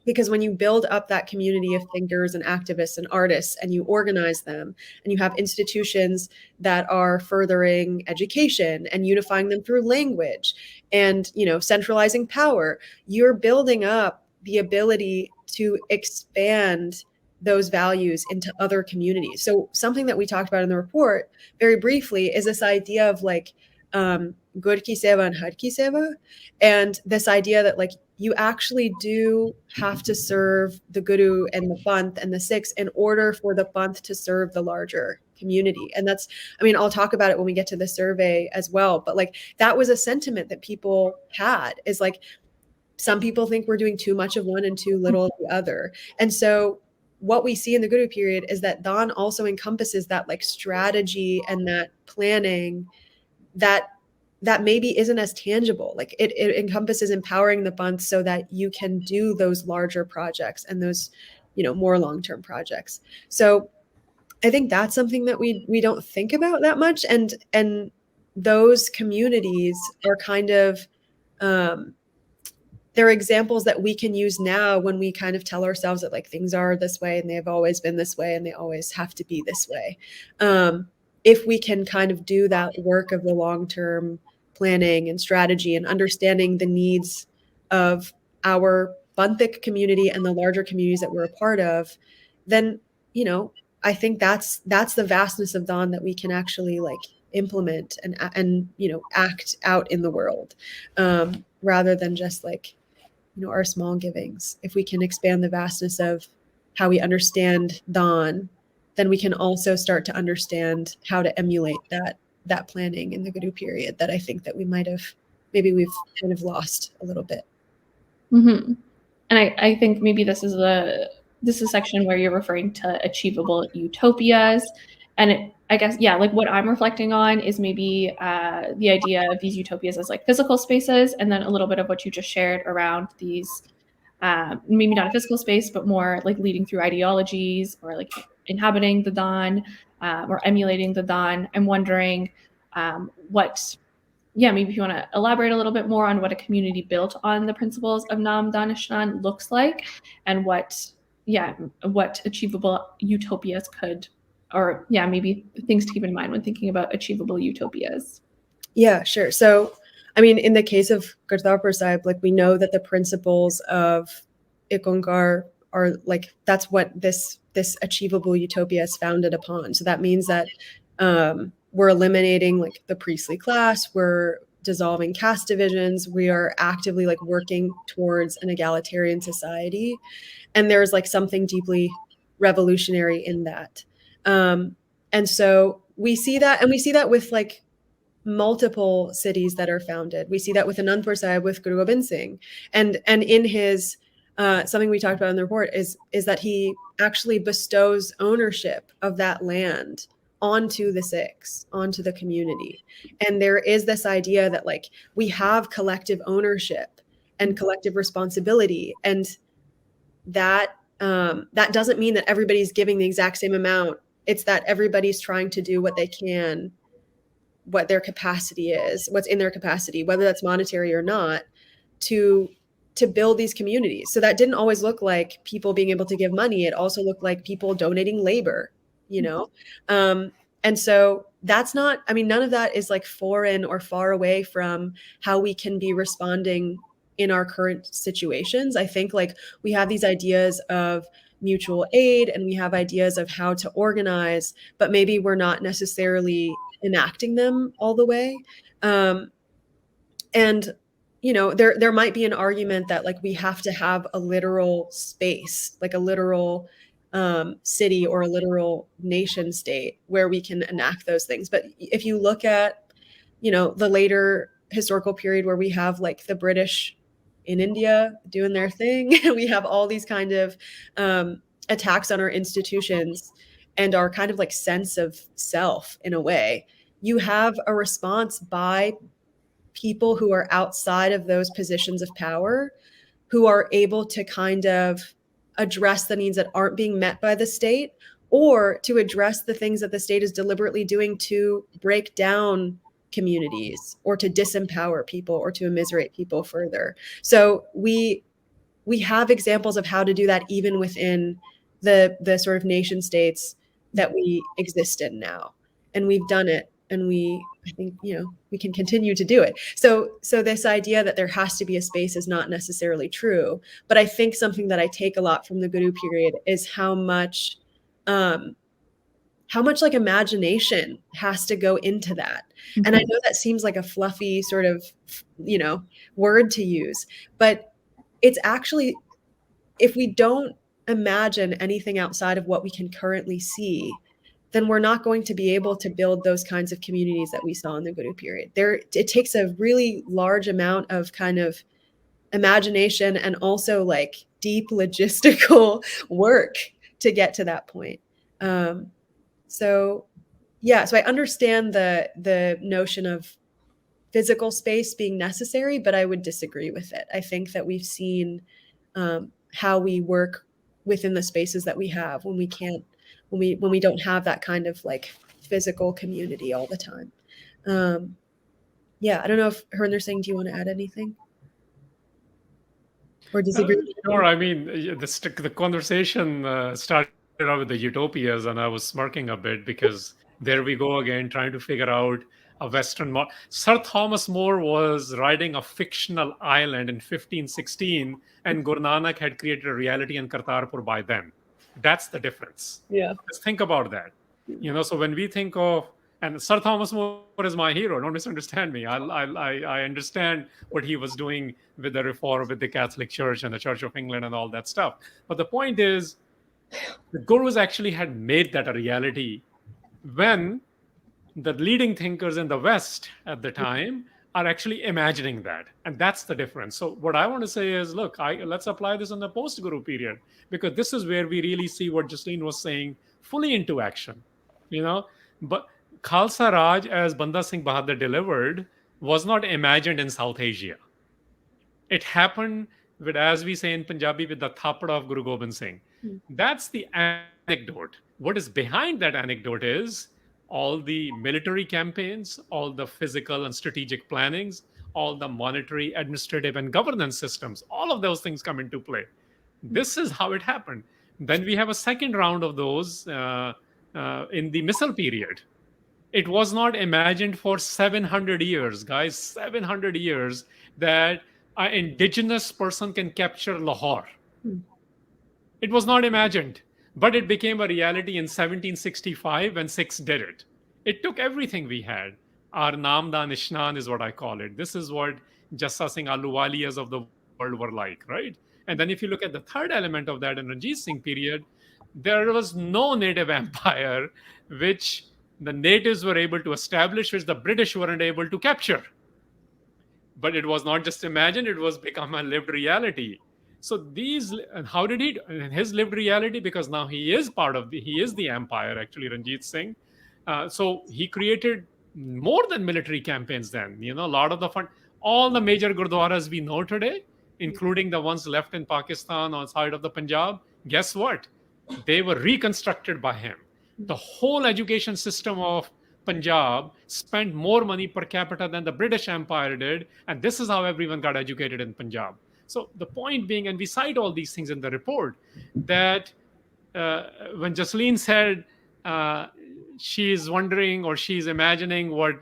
Speaker 3: Because when you build up that community of thinkers and activists and artists and you organize them and you have institutions that are furthering education and unifying them through language and, centralizing power, you're building up the ability to expand those values into other communities. So something that we talked about in the report very briefly is this idea of like Gur ki Seva and Har ki Seva, and this idea that like you actually do have to serve the Guru and the Panth and the Sikhs in order for the Panth to serve the larger community. And that's, I'll talk about it when we get to the survey as well, but like that was a sentiment that people had, is like some people think we're doing too much of one and too little of the other. And so what we see in the Guru period is that Dhan also encompasses that like strategy and that planning that maybe isn't as tangible. Like it encompasses empowering the Panth so that you can do those larger projects and those, more long-term projects. So I think that's something that we don't think about that much. And those communities are kind of, they're examples that we can use now when we kind of tell ourselves that like things are this way and they've always been this way and they always have to be this way. If we can kind of do that work of the long-term planning and strategy and understanding the needs of our Panthic community and the larger communities that we're a part of, then, I think that's the vastness of Dhan that we can actually like implement and act out in the world, rather than just like, our small givings. If we can expand the vastness of how we understand Dhan, then we can also start to understand how to emulate that planning in the Guru period that I think that we've kind of lost a little bit.
Speaker 2: Mm-hmm. And I think maybe this is a section where you're referring to achievable utopias. And I guess, yeah, like what I'm reflecting on is maybe the idea of these utopias as like physical spaces, and then a little bit of what you just shared around these, maybe not a physical space, but more like leading through ideologies or like inhabiting the Dhan or emulating the Dhan. I'm wondering maybe if you want to elaborate a little bit more on what a community built on the principles of Nam-Dan-Ishnan looks like, and what achievable utopias could, or maybe things to keep in mind when thinking about achievable utopias.
Speaker 3: Yeah, sure. So, I mean, in the case of Kartarpur Sahib, like we know that the principles of Ikonkar are like, that's what this achievable utopia is founded upon. So that means that we're eliminating like the priestly class, we're dissolving caste divisions, we are actively like working towards an egalitarian society. And there's like something deeply revolutionary in that. And so we see that, and we see that with like multiple cities that are founded. We see that with Anandpur Sahib, with Guru Gobind Singh. And in his, something we talked about in the report is that he actually bestows ownership of that land onto the Sikhs, onto the community. And there is this idea that like we have collective ownership and collective responsibility, and that doesn't mean that everybody's giving the exact same amount. It's that everybody's trying to do what they can, what their capacity is, what's in their capacity, whether that's monetary or not, to build these communities. So that didn't always look like people being able to give money. It also looked like people donating labor, and so that's not, I mean, none of that is like foreign or far away from how we can be responding in our current situations. I think like we have these ideas of mutual aid and we have ideas of how to organize, but maybe we're not necessarily enacting them all the way. And there might be an argument that like we have to have a literal space, like a literal city or a literal nation state where we can enact those things. But if you look at, the later historical period where we have like the British in India doing their thing, we have all these kind of attacks on our institutions and our kind of like sense of self in a way. You have a response by people who are outside of those positions of power, who are able to kind of address the needs that aren't being met by the state, or to address the things that the state is deliberately doing to break down communities or to disempower people or to immiserate people further. So we have examples of how to do that even within the sort of nation states that we exist in now. And we've done it. And I think, we can continue to do it. So this idea that there has to be a space is not necessarily true. But I think something that I take a lot from the Guru period is how much like imagination has to go into that. Mm-hmm. And I know that seems like a fluffy sort of, word to use, but it's actually, if we don't imagine anything outside of what we can currently see, then we're not going to be able to build those kinds of communities that we saw in the Guru period. It takes a really large amount of kind of imagination and also like deep logistical work to get to that point. So I understand the notion of physical space being necessary, but I would disagree with it. I think that we've seen how we work within the spaces that we have when we don't have that kind of like physical community all the time. I don't know if Hernder Singh, do you want to add anything? Or disagree?
Speaker 4: Sure. I mean, the conversation started out with the utopias, and I was smirking a bit because there we go again, trying to figure out a Western model. Sir Thomas More was riding a fictional island in 1516, and Guru Nanak had created a reality in Kartarpur by then. That's the difference.
Speaker 3: Yeah.
Speaker 4: Let's think about that. So when we think of, and Sir Thomas More is my hero, don't misunderstand me. I understand what he was doing with the reform, with the Catholic Church and the Church of England and all that stuff. But the point is, the Gurus actually had made that a reality when the leading thinkers in the West at the time are actually imagining that. And that's the difference. So what I want to say is, look, let's apply this in the post-Guru period, because this is where we really see what Jasleen was saying fully into action. But Khalsa Raj, as Banda Singh Bahadur delivered, was not imagined in South Asia. It happened with, as we say in Punjabi, with the Thapada of Guru Gobind Singh. That's the anecdote. What is behind that anecdote is all the military campaigns, all the physical and strategic plannings, all the monetary, administrative, and governance systems. All of those things come into play. This is how it happened. Then we have a second round of those in the Missile period. It was not imagined for 700 years, guys, 700 years that an indigenous person can capture Lahore. It was not imagined, but it became a reality in 1765 when Sikhs did it. It took everything we had. Our Nam-Dan-Ishnan is what I call it. This is what Jassa Singh Ahluwalias of the world were like, right? And then if you look at the third element of that in Ranjit Singh period, there was no native empire which the natives were able to establish, which the British weren't able to capture. But it was not just imagined, it was become a lived reality. So how did he, in his lived reality, because now he is the empire, actually, Ranjit Singh. So he created more than military campaigns then. A lot of all the major gurdwaras we know today, including the ones left in Pakistan on the side of the Punjab, guess what? They were reconstructed by him. The whole education system of Punjab spent more money per capita than the British Empire did. And this is how everyone got educated in Punjab. So the point being, and we cite all these things in the report, that when Jasleen said she's wondering or she's imagining what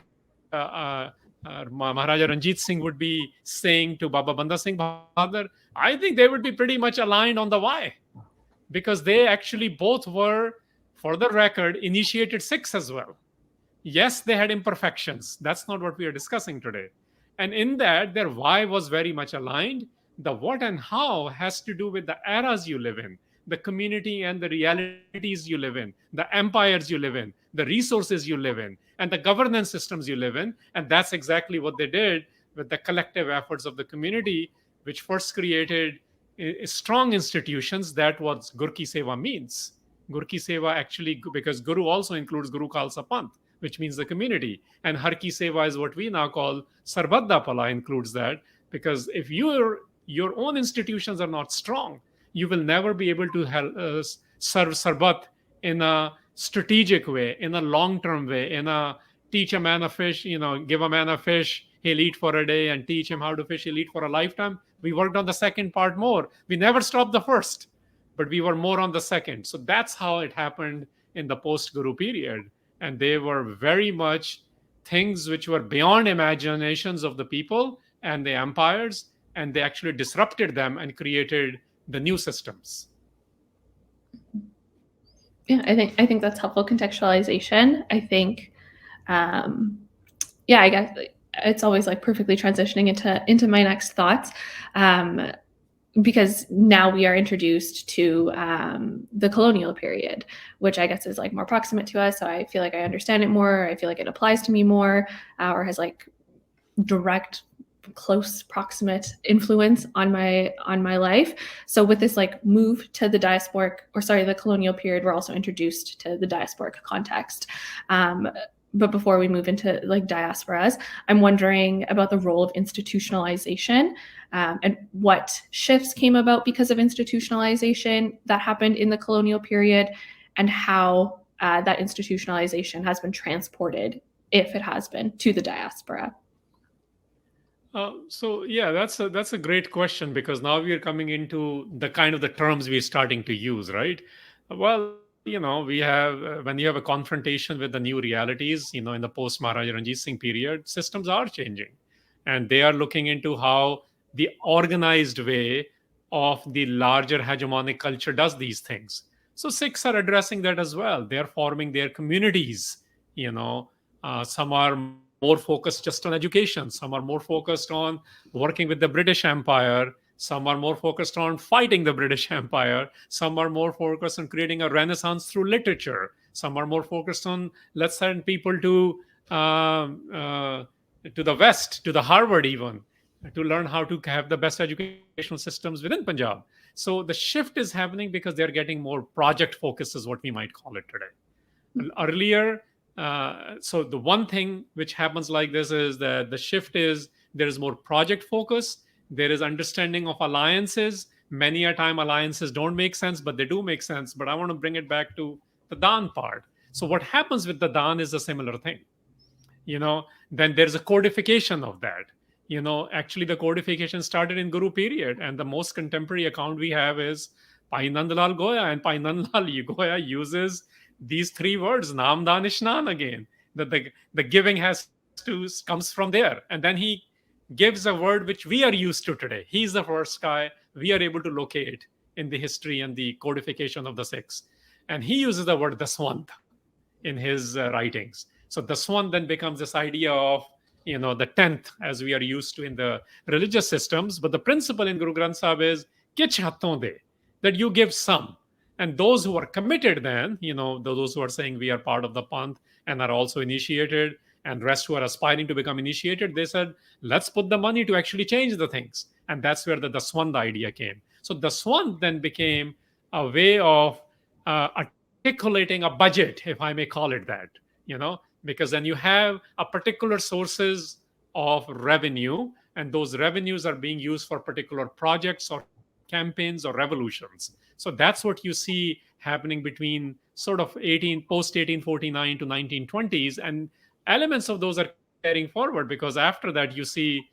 Speaker 4: Maharaja Ranjit Singh would be saying to Baba Banda Singh Bahadur, I think they would be pretty much aligned on the why. Because they actually both were, for the record, initiated Sikhs as well. Yes, they had imperfections. That's not what we are discussing today. And in that, their why was very much aligned. The what and how has to do with the eras you live in, the community and the realities you live in, the empires you live in, the resources you live in, and the governance systems you live in. And that's exactly what they did with the collective efforts of the community, which first created strong institutions. That what Gur Ki Seva means. Gur Ki Seva actually, because Guru also includes Guru Khalsa Panth, which means the community. And Har Ki Seva is what we now call Sarbat Da Pala, includes that. Because if your own institutions are not strong, you will never be able to serve Sarbat in a strategic way, in a long-term way, teach a man a fish, give a man a fish, he'll eat for a day, and teach him how to fish, he'll eat for a lifetime. We worked on the second part more. We never stopped the first, but we were more on the second. So that's how it happened in the post-Guru period. And they were very much things which were beyond imaginations of the people and the empires, and they actually disrupted them and created the new systems.
Speaker 2: Yeah, I think that's helpful contextualization. I think, I guess it's always like perfectly transitioning into my next thoughts, because now we are introduced to the colonial period, which I guess is like more proximate to us. So I feel like I understand it more. I feel like it applies to me more, or has like direct close proximate influence on my life. So with this like move to the the colonial period, we're also introduced to the diasporic context. But before we move into like diasporas, I'm wondering about the role of institutionalization and what shifts came about because of institutionalization that happened in the colonial period, and how that institutionalization has been transported, if it has been, to the diaspora.
Speaker 4: So yeah, that's a great question, because now we are coming into the kind of the terms we're starting to use, right? Well, we have when you have a confrontation with the new realities, in the post Maharaja Ranjit Singh period, systems are changing, and they are looking into how the organized way of the larger hegemonic culture does these things. So Sikhs are addressing that as well. They are forming their communities. Some are more focused just on education. Some are more focused on working with the British Empire. Some are more focused on fighting the British Empire. Some are more focused on creating a renaissance through literature. Some are more focused on, let's send people to the West, to the Harvard even, to learn how to have the best educational systems within Punjab. So the shift is happening because they're getting more project focus, is what we might call it today. Earlier, so the one thing which happens like this is that the shift is there is more project focus. There is understanding of alliances. Many a time alliances don't make sense, but they do make sense. But I want to bring it back to the Dan part. So what happens with the Dan is a similar thing. Then there's a codification of that. Actually the codification started in Guru period, and the most contemporary account we have is Pai Nandlal Goya, and Pai Nandlal Goya uses these three words, Nam-Dan-Ishnan, again. The giving comes from there, and then he gives a word which we are used to today. He's the first guy we are able to locate in the history and the codification of the Sikhs, and he uses the word daswant in his writings. So daswant then becomes this idea of the 10th, as we are used to in the religious systems. But the principle in Guru Granth Sahib is kich hathon de, that you give some. And those who are committed then, those who are saying we are part of the Panth and are also initiated, and rest who are aspiring to become initiated, they said, let's put the money to actually change the things. And that's where the daswand idea came. So daswand then became a way of articulating a budget, if I may call it that, because then you have a particular sources of revenue, and those revenues are being used for particular projects or campaigns or revolutions. So that's what you see happening between sort of post 1849 to 1920s, and elements of those are carrying forward, because after that you see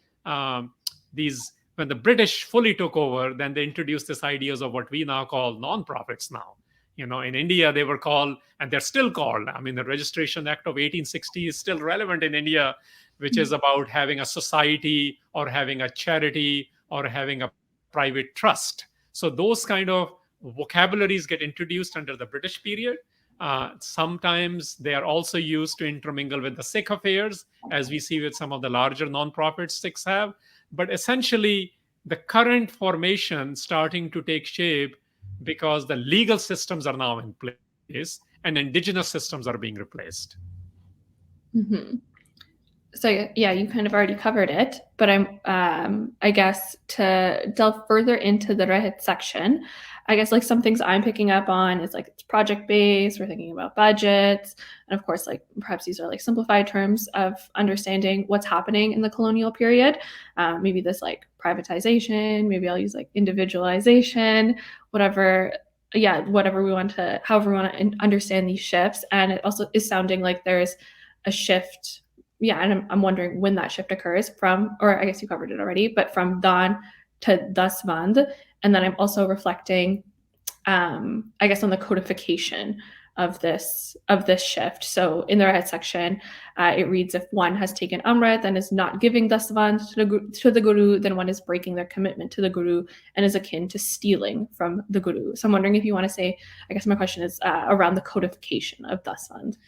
Speaker 4: these, when the British fully took over, then they introduced these ideas of what we now call non-profits now. In India, they were called, and they're still called. I mean, the Registration Act of 1860 is still relevant in India, which is about having a society or having a charity or having a private trust. So those kind of vocabularies get introduced under the British period. Sometimes they are also used to intermingle with the Sikh affairs, as we see with some of the larger non-profits Sikhs have. But essentially, the current formation starting to take shape because the legal systems are now in place and indigenous systems are being replaced.
Speaker 2: Mm-hmm. So yeah, you kind of already covered it, but I guess to delve further into the Rahit section, I guess like some things I'm picking up on is like it's project based, we're thinking about budgets, and of course like perhaps these are like simplified terms of understanding what's happening in the colonial period. Maybe this like privatization, maybe I'll use like individualization, whatever we want to, however we want to understand these shifts. And it also is sounding like there's a shift. Yeah, and I'm wondering when that shift occurs from, or I guess you covered it already, but from Dan to Dasvand. And then I'm also reflecting, I guess, on the codification of this shift. So in the Rahat section, it reads, if one has taken Amrit and is not giving Dasvand to the Guru, then one is breaking their commitment to the Guru and is akin to stealing from the Guru. So I'm wondering if you want to say, I guess my question is around the codification of Dasvand.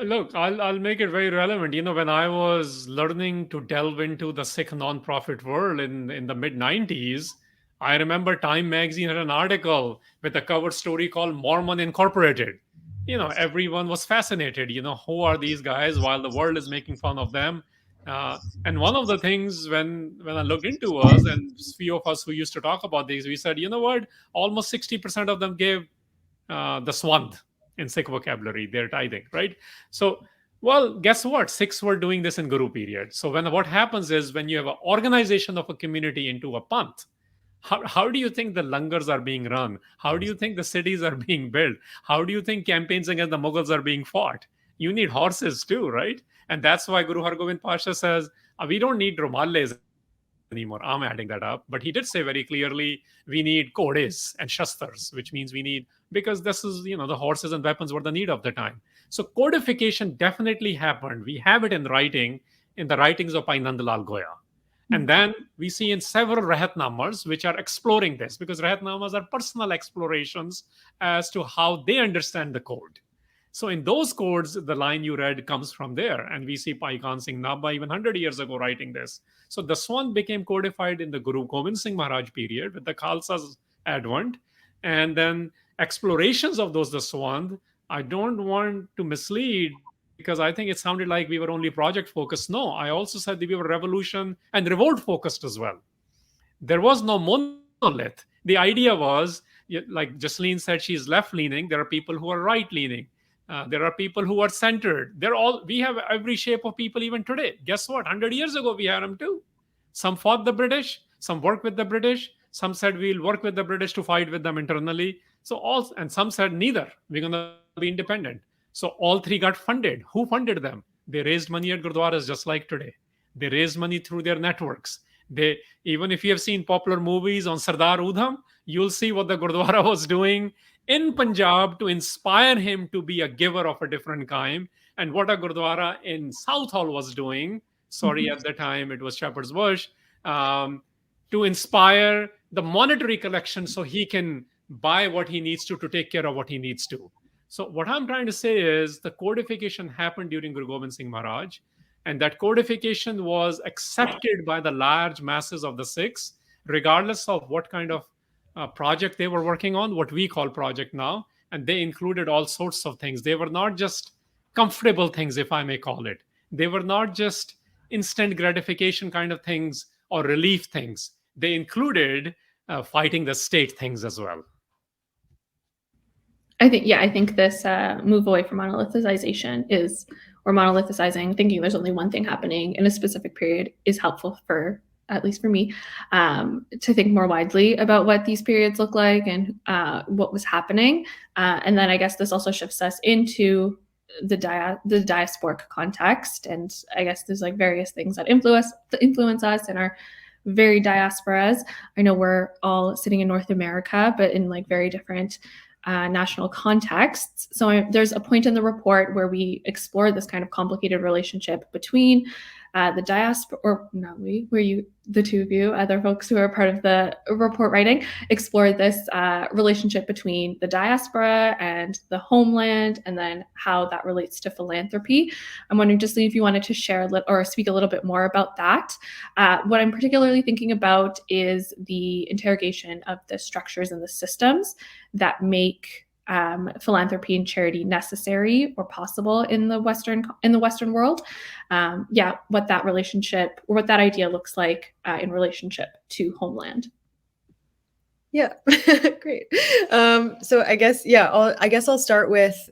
Speaker 4: Look, I'll make it very relevant. When I was learning to delve into the Sikh non-profit world in the mid-90s, I remember Time magazine had an article with a cover story called Mormon Incorporated. Everyone was fascinated. Who are these guys while the world is making fun of them? And one of the things when I looked into was, and few of us who used to talk about these, we said, you know what, almost 60% of them gave the swand in Sikh vocabulary, their tithing, right? So, well, guess what? Sikhs were doing this in Guru period. So what happens is when you have an organization of a community into a panth, how do you think the langars are being run? How do you think the cities are being built? How do you think campaigns against the Mughals are being fought? You need horses too, right? And that's why Guru Hargobind Pasha says, we don't need Romales anymore. I'm adding that up. But he did say very clearly, we need Kodes and Shastars, which means we need, because this is, the horses and weapons were the need of the time. So codification definitely happened. We have it in writing, in the writings of Pai Nandlal Goya. And then we see in several Rahatnamas which are exploring this, because Rahatnamas are personal explorations as to how they understand the code. So in those codes, the line you read comes from there. And we see Pai Khan Singh Nabha even 100 years ago writing this. So the Swand became codified in the Guru Gobind Singh Maharaj period with the Khalsa's advent. And then explorations of those, the Swand, I don't want to mislead, because I think it sounded like we were only project focused. No, I also said that we were revolution and revolt focused as well. There was no monolith. The idea was, like Jasleen said, she's left leaning. There are people who are right leaning. There are people who are centered. We have every shape of people even today. Guess what? 100 years ago, we had them too. Some fought the British, some worked with the British, some said we'll work with the British to fight with them internally. And some said neither, we're going to be independent. So all three got funded. Who funded them? They raised money at Gurdwaras just like today. They raised money through their networks. Even if you have seen popular movies on Sardar Udham, you'll see what the Gurdwara was doing in Punjab to inspire him to be a giver of a different kind, and what a Gurdwara in Southall was doing, at the time it was Shepherd's Bush, to inspire the monetary collection so he can buy what he needs to take care of what he needs to. So what I'm trying to say is the codification happened during Guru Gobind Singh Maharaj, and that codification was accepted by the large masses of the Sikhs, regardless of what kind of project they were working on, what we call project now. And they included all sorts of things. They were not just comfortable things, if I may call it. They were not just instant gratification kind of things or relief things. They included fighting the state things as well.
Speaker 2: I think this move away from monolithization or monolithizing, thinking there's only one thing happening in a specific period, is helpful for, at least for me, to think more widely about what these periods look like and what was happening. And then I guess this also shifts us into the diasporic context. And I guess there's like various things that influence us in our very diasporas. I know we're all sitting in North America, but in like very different national contexts. So there's a point in the report where we explore this kind of complicated relationship between the diaspora, or not we, where you, the two of you, other folks who are part of the report writing, explore this relationship between the diaspora and the homeland, and then how that relates to philanthropy. I'm wondering, Jasleen, if you wanted to share or speak a little bit more about that. What I'm particularly thinking about is the interrogation of the structures and the systems that make philanthropy and charity necessary or possible in the Western world. What that relationship, or what that idea looks like in relationship to homeland.
Speaker 3: Yeah, great. So I guess I'll start with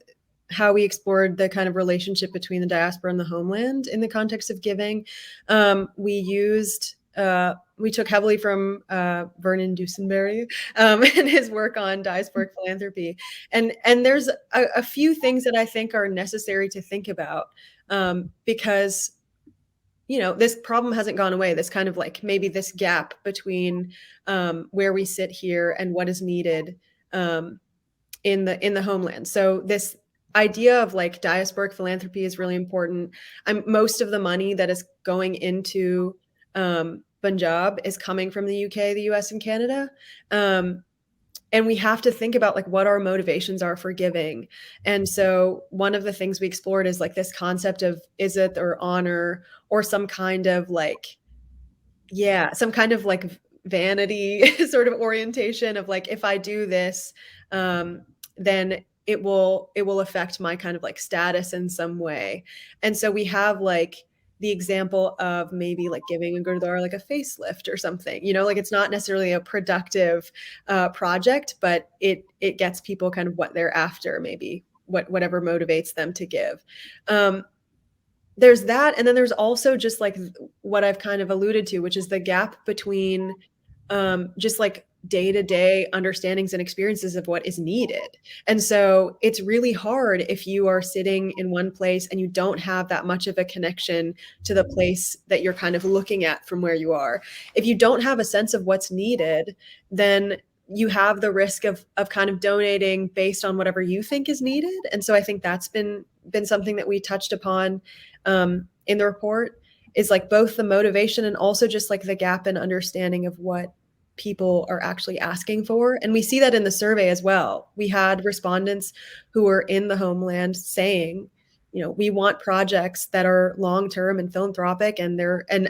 Speaker 3: how we explored the kind of relationship between the diaspora and the homeland in the context of giving. We took heavily from Vernon Dusenberry and his work on diasporic philanthropy. And there's a few things that I think are necessary to think about because, this problem hasn't gone away. This kind of like maybe this gap between where we sit here and what is needed in the homeland. So this idea of like diasporic philanthropy is really important. Most of the money that is going into Punjab is coming from the UK, the US, and Canada. And we have to think about like what our motivations are for giving. And so one of the things we explored is like this concept of izzat or honor, or some kind of like vanity sort of orientation of like, if I do this, then it will affect my kind of like status in some way. And so we have like the example of maybe like giving a gurdwara like a facelift or something, you know, like it's not necessarily a productive project, but it gets people kind of what they're after, maybe whatever motivates them to give. There's that. And then there's also just like what I've kind of alluded to, which is the gap between just like day-to-day understandings and experiences of what is needed. And so it's really hard if you are sitting in one place and you don't have that much of a connection to the place that you're kind of looking at from where you are. If you don't have a sense of what's needed, then you have the risk of kind of donating based on whatever you think is needed. And so I think that's been something that we touched upon in the report, is like both the motivation and also just like the gap in understanding of what people are actually asking for. And we see that in the survey as well. We had respondents who were in the homeland saying, you know, we want projects that are long-term and philanthropic, and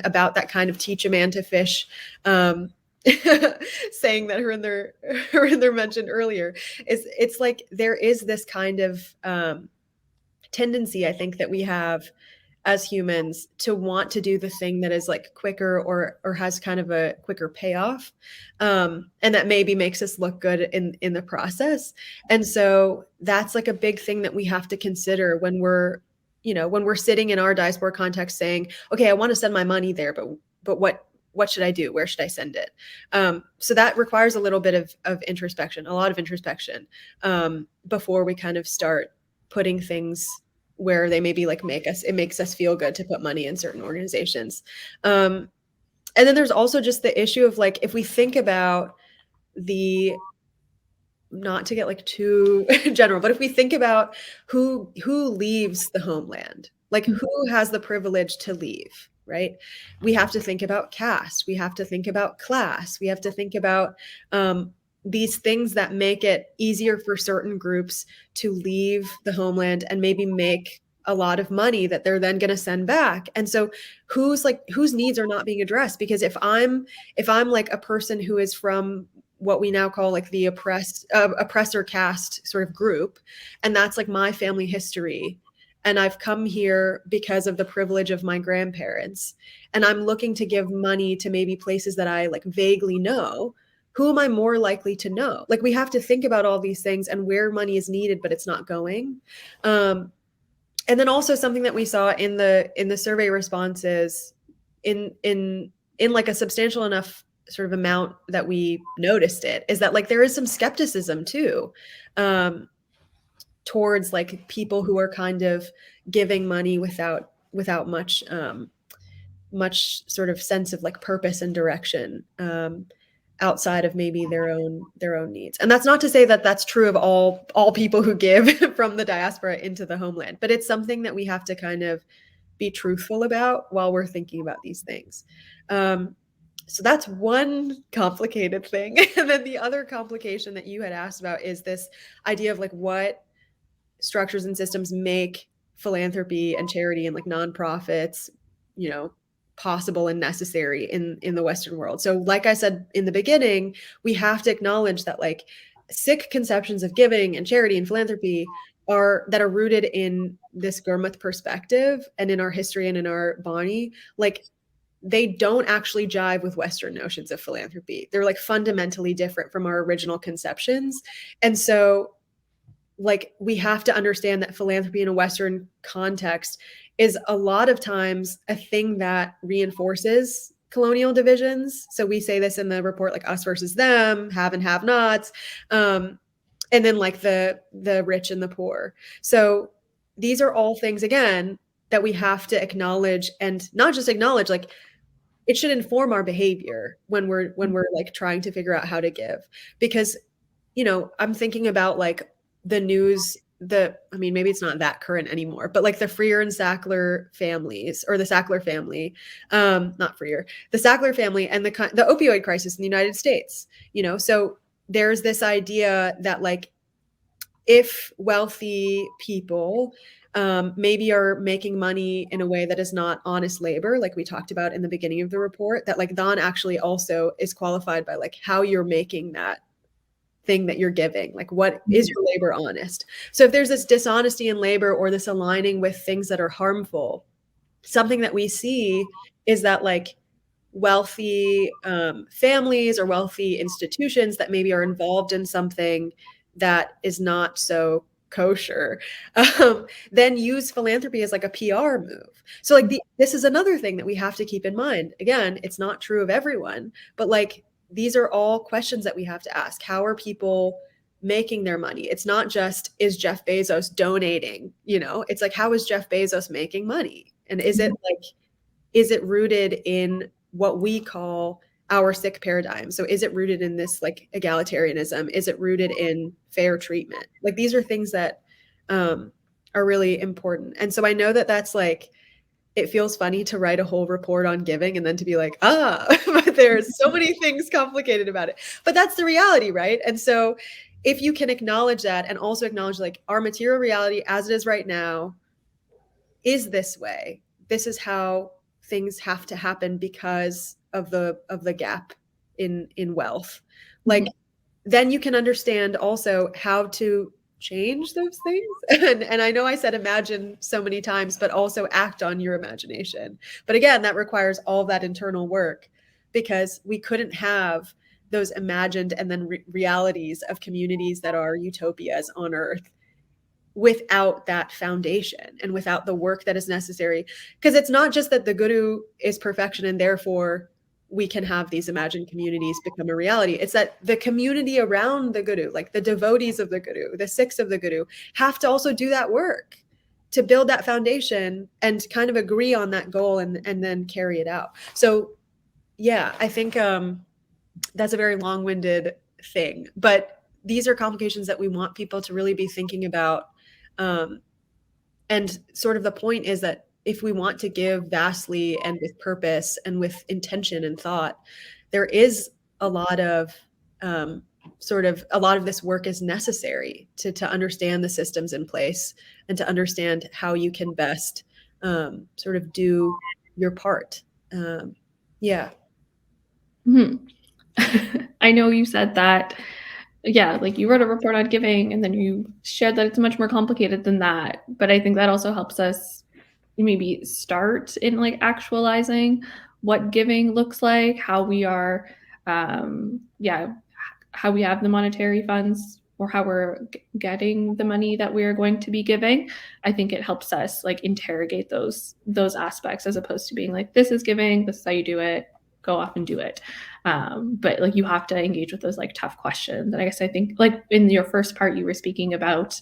Speaker 3: about that kind of teach a man to fish saying that Harinder mentioned earlier. It's like there is this kind of tendency, I think, that we have as humans to want to do the thing that is like quicker or has kind of a quicker payoff, and that maybe makes us look good in the process. And so that's like a big thing that we have to consider when we're sitting in our diaspora context saying, okay, I want to send my money there, but what should I do? Where should I send it? So that requires a little bit of introspection, a lot of introspection, before we kind of start putting things where they maybe like it makes us feel good to put money in certain organizations. And then there's also just the issue of like, if we think about not to get like too general, but if we think about who leaves the homeland, like who has the privilege to leave, right? We have to think about caste. We have to think about class. We have to think about these things that make it easier for certain groups to leave the homeland and maybe make a lot of money that they're then going to send back. And so whose needs are not being addressed? Because if I'm like a person who is from what we now call like the oppressor caste sort of group, and that's like my family history, and I've come here because of the privilege of my grandparents, and I'm looking to give money to maybe places that I like vaguely know, who am I more likely to know? Like, we have to think about all these things and where money is needed, but it's not going. And then also something that we saw in the survey responses in like a substantial enough sort of amount that we noticed it, is that like there is some skepticism too, towards like people who are kind of giving money without much sort of sense of like purpose and direction, outside of maybe their own needs. And that's not to say that that's true of all people who give from the diaspora into the homeland, but it's something that we have to kind of be truthful about while we're thinking about these things. So that's one complicated thing. And then the other complication that you had asked about is this idea of like what structures and systems make philanthropy and charity and like nonprofits, you know, possible and necessary in the Western world. So like I said in the beginning, we have to acknowledge that like Sikh conceptions of giving and charity and philanthropy are rooted in this Gurmat perspective and in our history and in our Bani, like they don't actually jive with Western notions of philanthropy. They're like fundamentally different from our original conceptions. And so like we have to understand that philanthropy in a Western context is a lot of times a thing that reinforces colonial divisions. So we say this in the report, like us versus them, have and have nots, and then like the rich and the poor. So these are all things, again, that we have to acknowledge, and not just acknowledge, like it should inform our behavior when we're like trying to figure out how to give. Because, you know, I'm thinking about like the news, I mean, maybe it's not that current anymore, but like the Freer and Sackler families, or the Sackler family, not Freer, the Sackler family, and the opioid crisis in the United States, you know? So there's this idea that like, if wealthy people maybe are making money in a way that is not honest labor, like we talked about in the beginning of the report, that like Don actually also is qualified by like how you're making that thing that you're giving, like what is your labor honest? So if there's this dishonesty in labor or this aligning with things that are harmful, something that we see is that like wealthy families or wealthy institutions that maybe are involved in something that is not so kosher, then use philanthropy as like a PR move. So like this is another thing that we have to keep in mind. Again, it's not true of everyone, but like these are all questions that we have to ask. How are people making their money? It's not just, is Jeff Bezos donating? You know, it's like, how is Jeff Bezos making money? And is it rooted in what we call our Sikh paradigm? So is it rooted in this like egalitarianism? Is it rooted in fair treatment? Like these are things that are really important. And so I know that that's like, it feels funny to write a whole report on giving and then to be like, but there's so many things complicated about it. But that's the reality, right? And so if you can acknowledge that and also acknowledge like our material reality as it is right now is this way, this is how things have to happen because of the gap in wealth, like then you can understand also how to change those things. And I know I said imagine so many times, but also act on your imagination. But again, that requires all that internal work, because we couldn't have those imagined and then realities of communities that are utopias on earth without that foundation and without the work that is necessary. Because it's not just that the Guru is perfection and therefore we can have these imagined communities become a reality. It's that the community around the Guru, like the devotees of the Guru, the Sikhs of the Guru, have to also do that work to build that foundation and kind of agree on that goal and then carry it out. So yeah, I think that's a very long-winded thing, but these are complications that we want people to really be thinking about. And sort of the point is that if we want to give vastly and with purpose and with intention and thought, there is a lot of this work is necessary to understand the systems in place and to understand how you can best sort of do your part. Yeah.
Speaker 2: I know you said that, yeah, like you wrote a report on giving and then you shared that it's much more complicated than that. But I think that also helps us maybe start in like actualizing what giving looks like, how we are, how we have the monetary funds or how we're getting the money that we are going to be giving. I think it helps us like interrogate those aspects as opposed to being like, this is giving, this is how you do it, go off and do it. But like you have to engage with those like tough questions. And I guess I think like in your first part, you were speaking about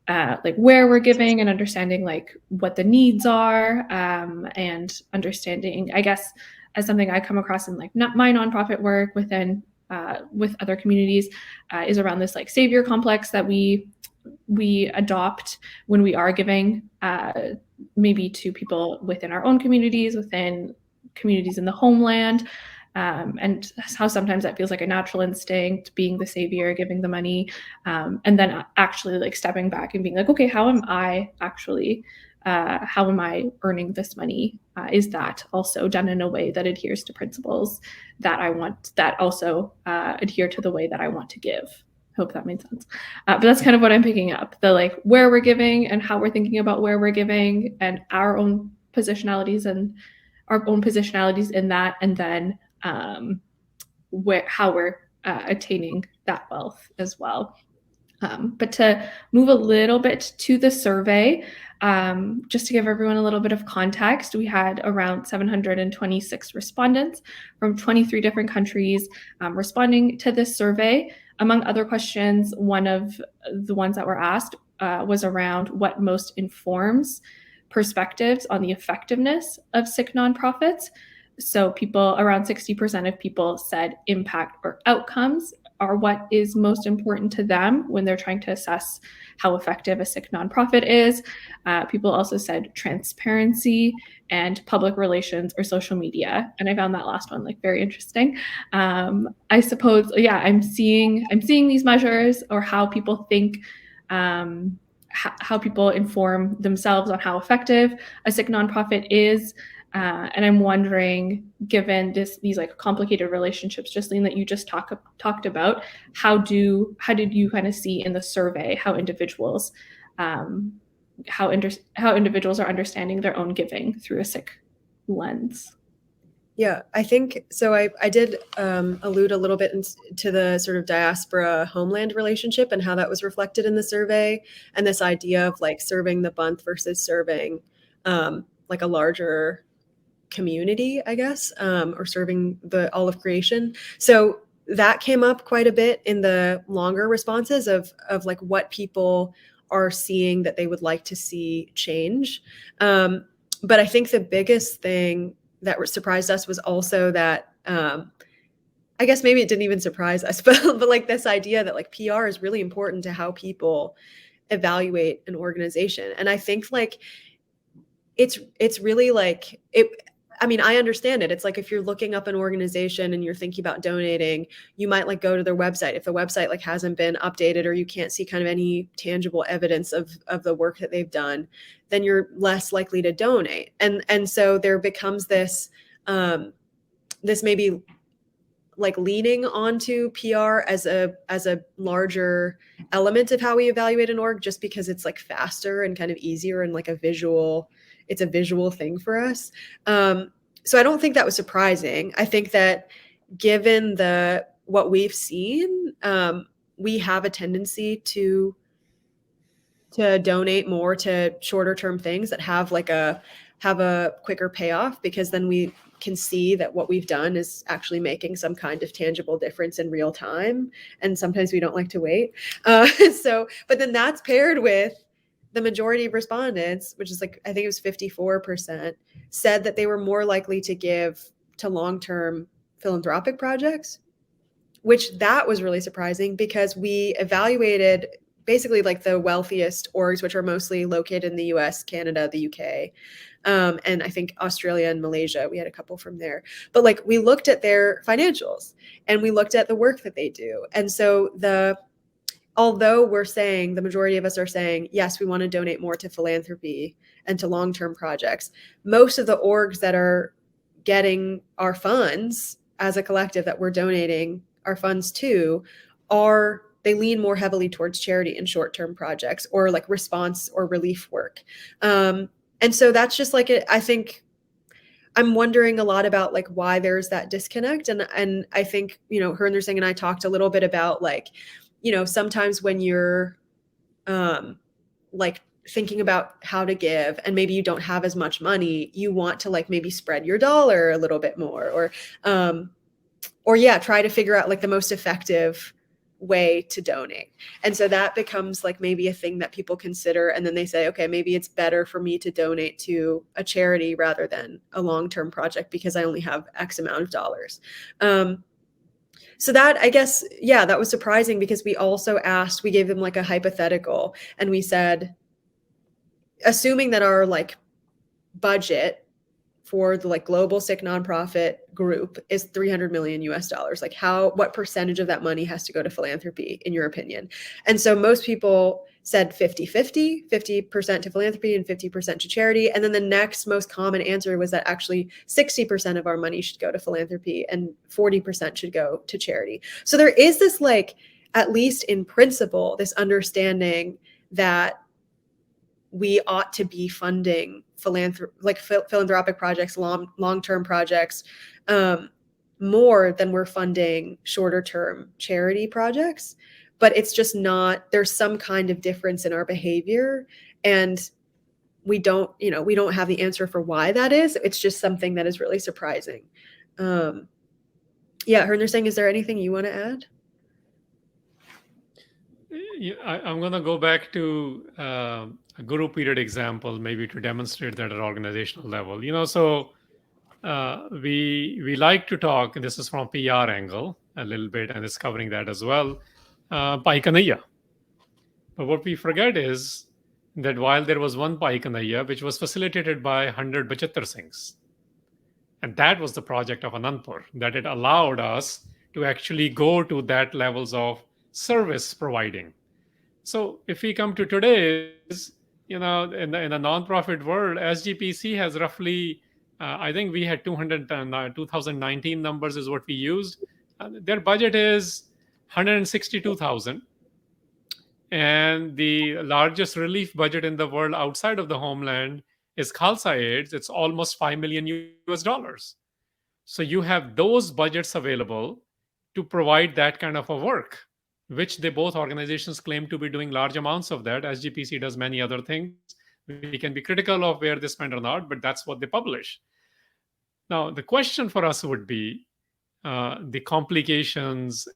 Speaker 2: like where we're giving and understanding like what the needs are, and understanding, I guess, as something I come across in like my nonprofit work within with other communities is around this like savior complex that we adopt when we are giving, maybe to people within our own communities, within communities in the homeland, and how sometimes that feels like a natural instinct, being the savior, giving the money, and then actually like stepping back and being like, okay, how am I earning this money? Is that also done in a way that adheres to principles that I want, that also adhere to the way that I want to give? Hope that made sense. But that's kind of what I'm picking up, the like where we're giving and how we're thinking about where we're giving and our own positionalities in that, and then how we're attaining that wealth as well. But to move a little bit to the survey, just to give everyone a little bit of context, we had around 726 respondents from 23 different countries responding to this survey. Among other questions, one of the ones that were asked was around what most informs perspectives on the effectiveness of Sikh nonprofits. So people, around 60% of people said impact or outcomes are what is most important to them when they're trying to assess how effective a Sikh nonprofit is. People also said transparency and public relations or social media. And I found that last one like very interesting. I suppose, yeah, I'm seeing these measures, or how people think, how people inform themselves on how effective a Sikh nonprofit is. And I'm wondering, given these like complicated relationships, Justine, that you just talked about, how did you kind of see in the survey how individuals how individuals are understanding their own giving through a Sikh lens.
Speaker 3: Yeah, I think so. I did allude a little bit to the sort of diaspora homeland relationship and how that was reflected in the survey, and this idea of like serving the Panth versus serving like a larger community, I guess, or serving all of creation. So that came up quite a bit in the longer responses of like what people are seeing that they would like to see change. But I think the biggest thing that surprised us was also that I guess maybe it didn't even surprise us, but like this idea that like PR is really important to how people evaluate an organization. And I think like it's really like it. I mean, I understand it. It's like if you're looking up an organization and you're thinking about donating, you might like go to their website. If the website like hasn't been updated or you can't see kind of any tangible evidence of the work that they've done, then you're less likely to donate. And so there becomes this this maybe like leaning onto PR as a larger element of how we evaluate an org, just because it's like faster and kind of easier and like it's a visual thing for us. So I don't think that was surprising. I think that given what we've seen, we have a tendency to donate more to shorter term things that have a quicker payoff, because then we can see that what we've done is actually making some kind of tangible difference in real time. And sometimes we don't like to wait. But then that's paired with the majority of respondents, which is like, I think it was 54%, said that they were more likely to give to long-term philanthropic projects, which that was really surprising because we evaluated basically like the wealthiest orgs, which are mostly located in the US, Canada, the UK, and I think Australia and Malaysia. We had a couple from there. But like we looked at their financials and we looked at the work that they do. And so although we're saying, the majority of us are saying, yes, we want to donate more to philanthropy and to long-term projects, most of the orgs that are getting our funds as a collective that we're donating our funds to they lean more heavily towards charity and short-term projects or like response or relief work. And so that's just like I think I'm wondering a lot about like why there's that disconnect. And I think, Harinder Singh and I talked a little bit about like, sometimes when you're like thinking about how to give and maybe you don't have as much money, you want to like maybe spread your dollar a little bit more or try to figure out like the most effective way to donate. And so that becomes like maybe a thing that people consider. And then they say, okay, maybe it's better for me to donate to a charity rather than a long-term project because I only have X amount of dollars. So that, I guess, that was surprising because we also we gave them like a hypothetical and we said, assuming that our like budget for the like global Sikh nonprofit group is $300 million US, like what percentage of that money has to go to philanthropy in your opinion? And so most people said 50-50, 50% to philanthropy and 50% to charity. And then the next most common answer was that actually 60% of our money should go to philanthropy and 40% should go to charity. So there is this like, at least in principle, this understanding that we ought to be funding philanthropic projects, long-term projects, more than we're funding shorter-term charity projects. But it's just not, there's some kind of difference in our behavior. And we don't have the answer for why that is. It's just something that is really surprising. Harinder Singh, is there anything you want to add?
Speaker 4: I'm going to go back to a Guru period example, maybe to demonstrate that at organizational level. So we like to talk, and this is from PR angle a little bit, and it's covering that as well, Pai Kanhaiya. But what we forget is that while there was one Pai Kanhaiya, which was facilitated by 100 Bachatar Singhs, and that was the project of Anandpur, that it allowed us to actually go to that levels of service providing. So if we come to today's, in the nonprofit world, SGPC has roughly, I think we had 2019 numbers is what we used. Their budget is 162,000. And the largest relief budget in the world outside of the homeland is Khalsa Aids. It's almost $5 million US. So you have those budgets available to provide that kind of a work, which they both organizations claim to be doing large amounts of that. SGPC does many other things. We can be critical of where they spend or not, but that's what they publish. Now, the question for us would be the complications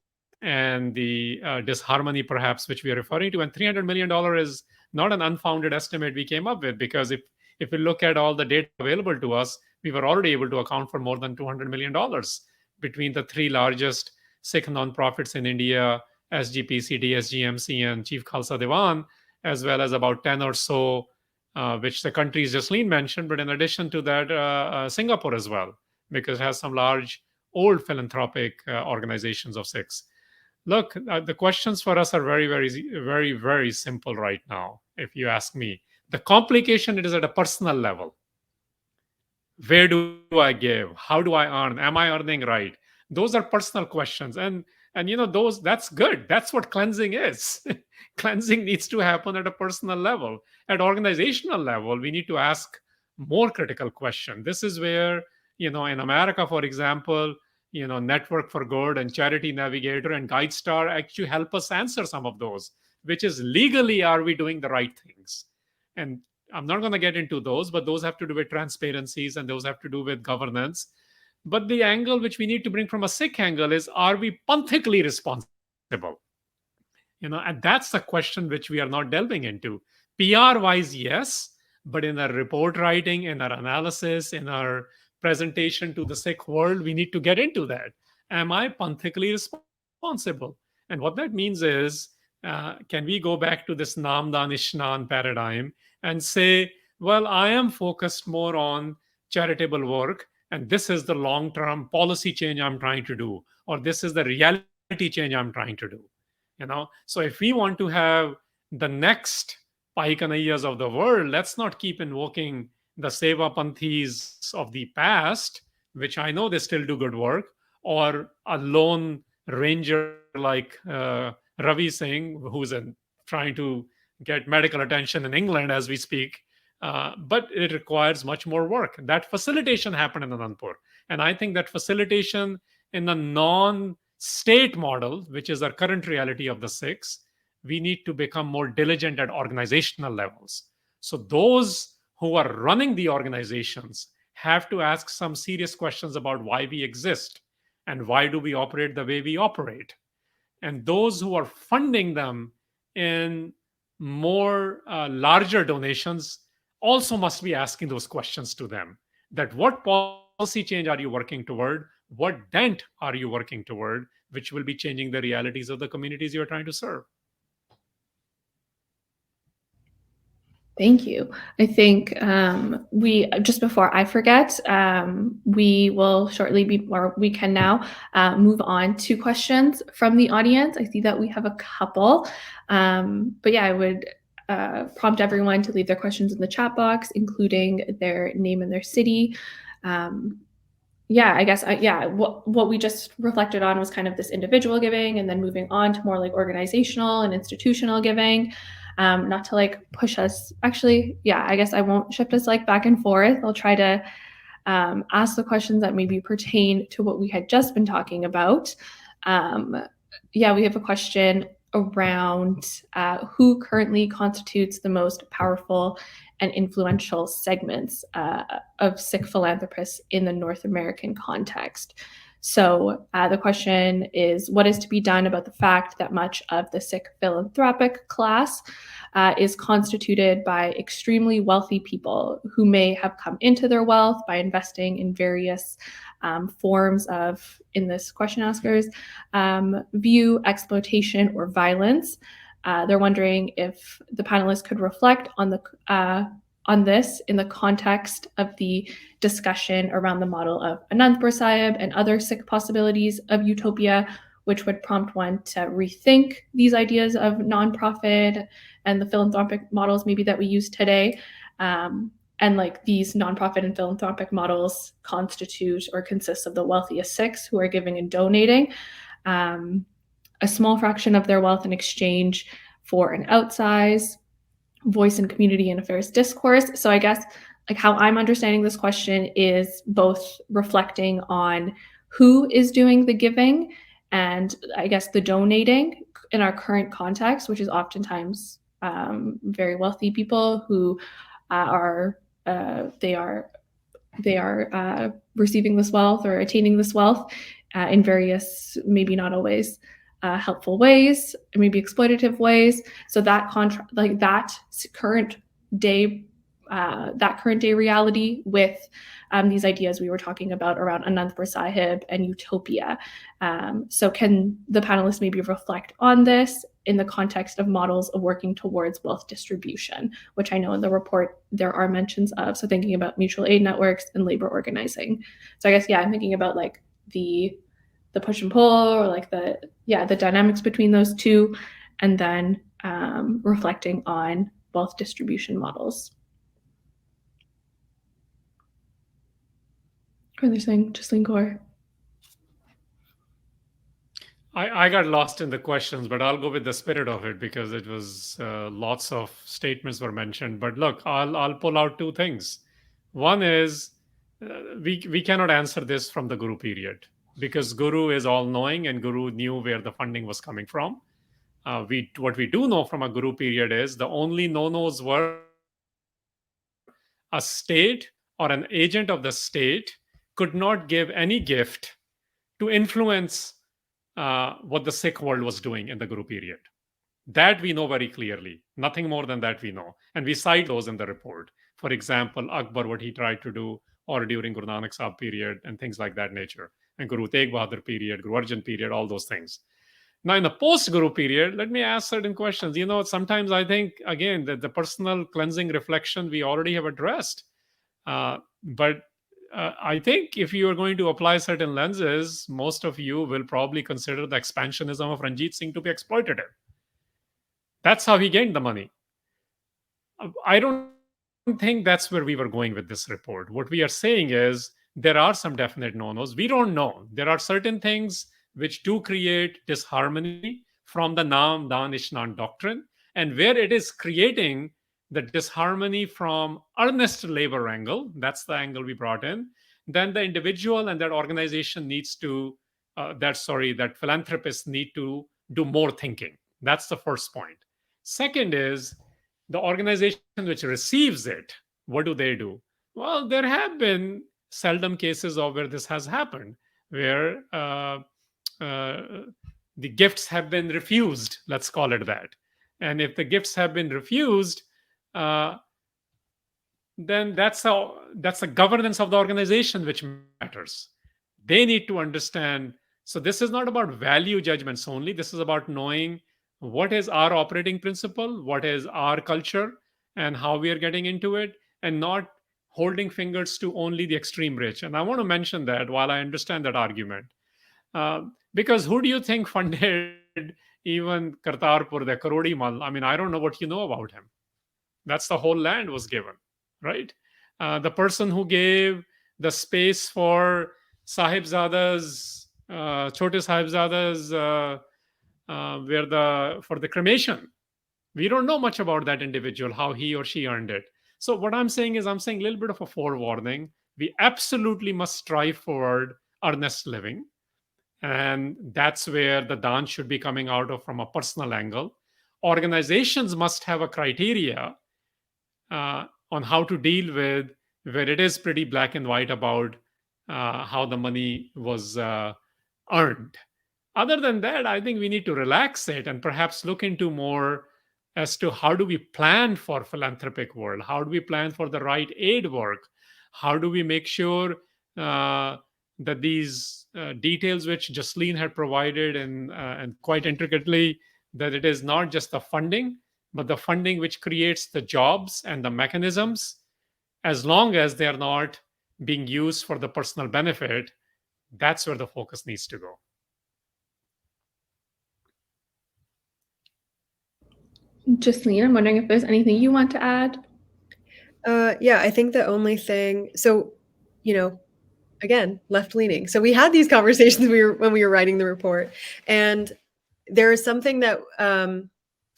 Speaker 4: and the disharmony, perhaps, which we are referring to. And $300 million is not an unfounded estimate we came up with, because if we look at all the data available to us, we were already able to account for more than $200 million between the three largest Sikh nonprofits in India, SGPC, DSGMC, and Chief Khalsa Diwan, as well as about 10 or so, which the countries Jasleen mentioned. But in addition to that, Singapore as well, because it has some large old philanthropic organizations of Sikhs. Look, the questions for us are very, very, very, very simple right now, if you ask me. The complication, it is at a personal level. Where do I give? How do I earn? Am I earning right? Those are personal questions. And that's good. That's what cleansing is. Cleansing needs to happen at a personal level. At organizational level, we need to ask more critical questions. This is where, in America, for example, Network for Good and Charity Navigator and GuideStar actually help us answer some of those, which is legally, are we doing the right things? And I'm not going to get into those, but those have to do with transparencies and those have to do with governance. But the angle which we need to bring from a Sikh angle is, are we panthically responsible? And that's the question which we are not delving into. PR-wise, yes, but in our report writing, in our analysis, in our presentation to the Sikh world, we need to get into that. Am I panthically responsible? And what that means is, can we go back to this Nam-Dan-Ishnan paradigm and say, well, I am focused more on charitable work, and this is the long-term policy change I'm trying to do, or this is the reality change I'm trying to do. So if we want to have the next Pahikanayas of the world, let's not keep invoking the Seva Panthis of the past, which I know they still do good work, or a lone ranger like Ravi Singh, who's trying to get medical attention in England as we speak. But it requires much more work. That facilitation happened in Anandpur. And I think that facilitation in the non-state model, which is our current reality of the Sikhs, we need to become more diligent at organizational levels. So those who are running the organizations have to ask some serious questions about why we exist and why do we operate the way we operate. And those who are funding them in more larger donations also must be asking those questions to them. That what policy change are you working toward? What dent are you working toward, which will be changing the realities of the communities you're trying to serve?
Speaker 2: Thank you. I think we, just before I forget, we will shortly or we can now move on to questions from the audience. I see that we have a couple, but yeah, I would prompt everyone to leave their questions in the chat box, including their name and their city. I guess, what we just reflected on was kind of this individual giving, and then moving on to more like organizational and institutional giving. Not to like push us, actually, I guess I won't shift us like back and forth. I'll try to ask the questions that maybe pertain to what we had just been talking about. We have a question around who currently constitutes the most powerful and influential segments of Sikh philanthropists in the North American context. So the question is, what is to be done about the fact that much of the Sikh philanthropic class is constituted by extremely wealthy people who may have come into their wealth by investing in various forms of, in this question asker's view, exploitation or violence. They're wondering if the panelists could reflect on this in the context of the discussion around the model of Anandpur Sahib and other Sikh possibilities of utopia, which would prompt one to rethink these ideas of nonprofit and the philanthropic models maybe that we use today. And like these nonprofit and philanthropic models constitute or consist of the wealthiest Sikhs who are giving and donating a small fraction of their wealth in exchange for an outsize, voice and community and affairs discourse. So I guess like how I'm understanding this question is both reflecting on who is doing the giving and I guess the donating in our current context, which is oftentimes very wealthy people who are receiving this wealth or attaining this wealth in various, maybe not always helpful ways, maybe exploitative ways. So that current day reality with these ideas we were talking about around Anandpur Sahib and utopia. So can the panelists maybe reflect on this in the context of models of working towards wealth distribution, which I know in the report there are mentions of. So thinking about mutual aid networks and labor organizing. So I guess, I'm thinking about like the push and pull, or like the dynamics between those two, and then reflecting on wealth distribution models. Are they saying Jasleen Kaur?
Speaker 4: I got lost in the questions, but I'll go with the spirit of it because it was lots of statements were mentioned. But look, I'll pull out two things. One is we cannot answer this from the Guru period because Guru is all knowing and Guru knew where the funding was coming from. What we do know from a Guru period is the only no-nos were a state or an agent of the state could not give any gift to influence what the Sikh world was doing in the Guru period. That we know very clearly. Nothing more than that we know. And we cite those in the report. For example, Akbar, what he tried to do, or during Guru Nanak Sahib period, and things like that nature. And Guru Tegh Bahadur period, Guru Arjan period, all those things. Now, in the post-Guru period, let me ask certain questions. Sometimes I think, again, that the personal cleansing reflection we already have addressed. But I think if you are going to apply certain lenses, most of you will probably consider the expansionism of Ranjit Singh to be exploitative. That's how he gained the money. I don't think that's where we were going with this report. What we are saying is there are some definite no-nos. We don't know. There are certain things which do create disharmony from the Nam-Dan-Ishnan doctrine, and where it is creating the disharmony from earnest labor angle, that's the angle we brought in, then the individual and that organization needs to, that philanthropists need to do more thinking. That's the first point. Second is the organization which receives it, what do? Well, there have been seldom cases of where this has happened, where the gifts have been refused, let's call it that. And if the gifts have been refused, then that's the governance of the organization which matters. They need to understand. So this is not about value judgments only. This is about knowing what is our operating principle, what is our culture, and how we are getting into it, and not holding fingers to only the extreme rich. And I want to mention that while I understand that argument. Because who do you think funded even Kartarpur, the Karodi Mal? I mean, I don't know what you know about him. That's the whole land was given, right? The person who gave the space for Sahibzadas, Chote Sahibzadas, for the cremation. We don't know much about that individual, how he or she earned it. So what I'm saying a little bit of a forewarning. We absolutely must strive forward earnest living. And that's where the daan should be coming out of from a personal angle. Organizations must have a criteria on how to deal with where it is pretty black and white about how the money was earned. Other than that, I think we need to relax it and perhaps look into more as to how do we plan for philanthropic world? How do we plan for the right aid work? How do we make sure that these details which Jasleen had provided and quite intricately, that it is not just the funding, but the funding which creates the jobs and the mechanisms, as long as they are not being used for the personal benefit, that's where the focus needs to go.
Speaker 2: Jasleen, I'm wondering if there's anything you want to add?
Speaker 3: Yeah, I think the only thing, so, again, left-leaning. So we had these conversations when we were writing the report, and there is something that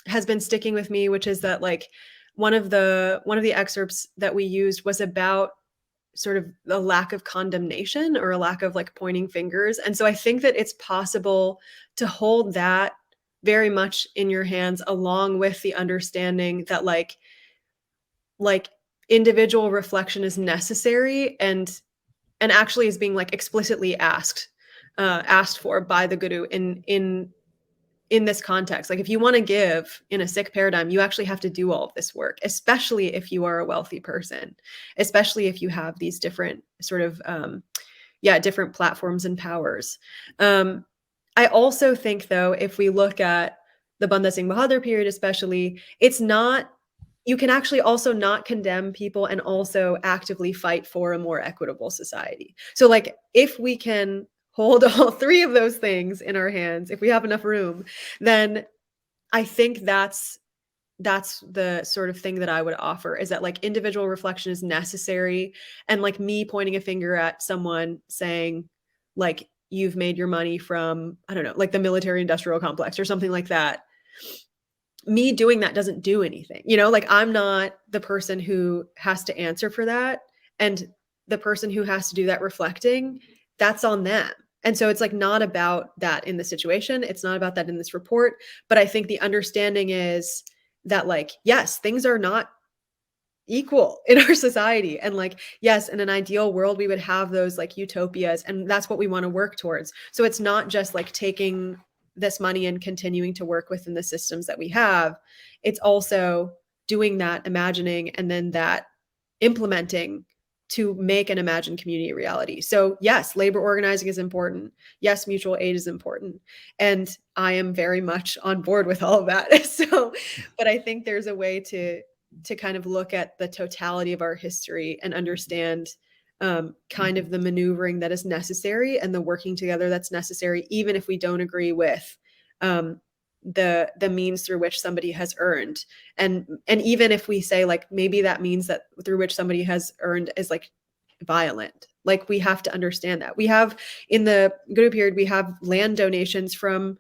Speaker 3: has been sticking with me, which is that like one of the excerpts that we used was about sort of a lack of condemnation or a lack of like pointing fingers. And so I think that it's possible to hold that very much in your hands, along with the understanding that like individual reflection is necessary and actually is being like explicitly asked for by the guru in this context. Like if you want to give in a Sikh paradigm, you actually have to do all of this work, especially if you are a wealthy person, especially if you have these different sort of different platforms and powers. I also think, though, if we look at the Banda Singh Bahadur period, especially, it's not, you can actually also not condemn people and also actively fight for a more equitable society. So like if we can hold all three of those things in our hands, if we have enough room, then I think that's the sort of thing that I would offer, is that like individual reflection is necessary. And like me pointing a finger at someone saying like, you've made your money from, I don't know, like the military industrial complex or something like that. Me doing that doesn't do anything, you know, like I'm not the person who has to answer for that. And the person who has to do that reflecting, that's on them. And so it's like not about that in the situation. It's not about that in this report. But I think the understanding is that like, yes, things are not equal in our society. And like, yes, in an ideal world, we would have those like utopias, and that's what we want to work towards. So it's not just like taking this money and continuing to work within the systems that we have. It's also doing that, imagining, and then that implementing to make an imagined community a reality. So yes, labor organizing is important. Yes, mutual aid is important. And I am very much on board with all of that. So, but I think there's a way to kind of look at the totality of our history and understand kind of the maneuvering that is necessary and the working together that's necessary, even if we don't agree with the means through which somebody has earned. And even if we say like, maybe that means that through which somebody has earned is like violent, like we have to understand that. We have in the Guru period, we have land donations from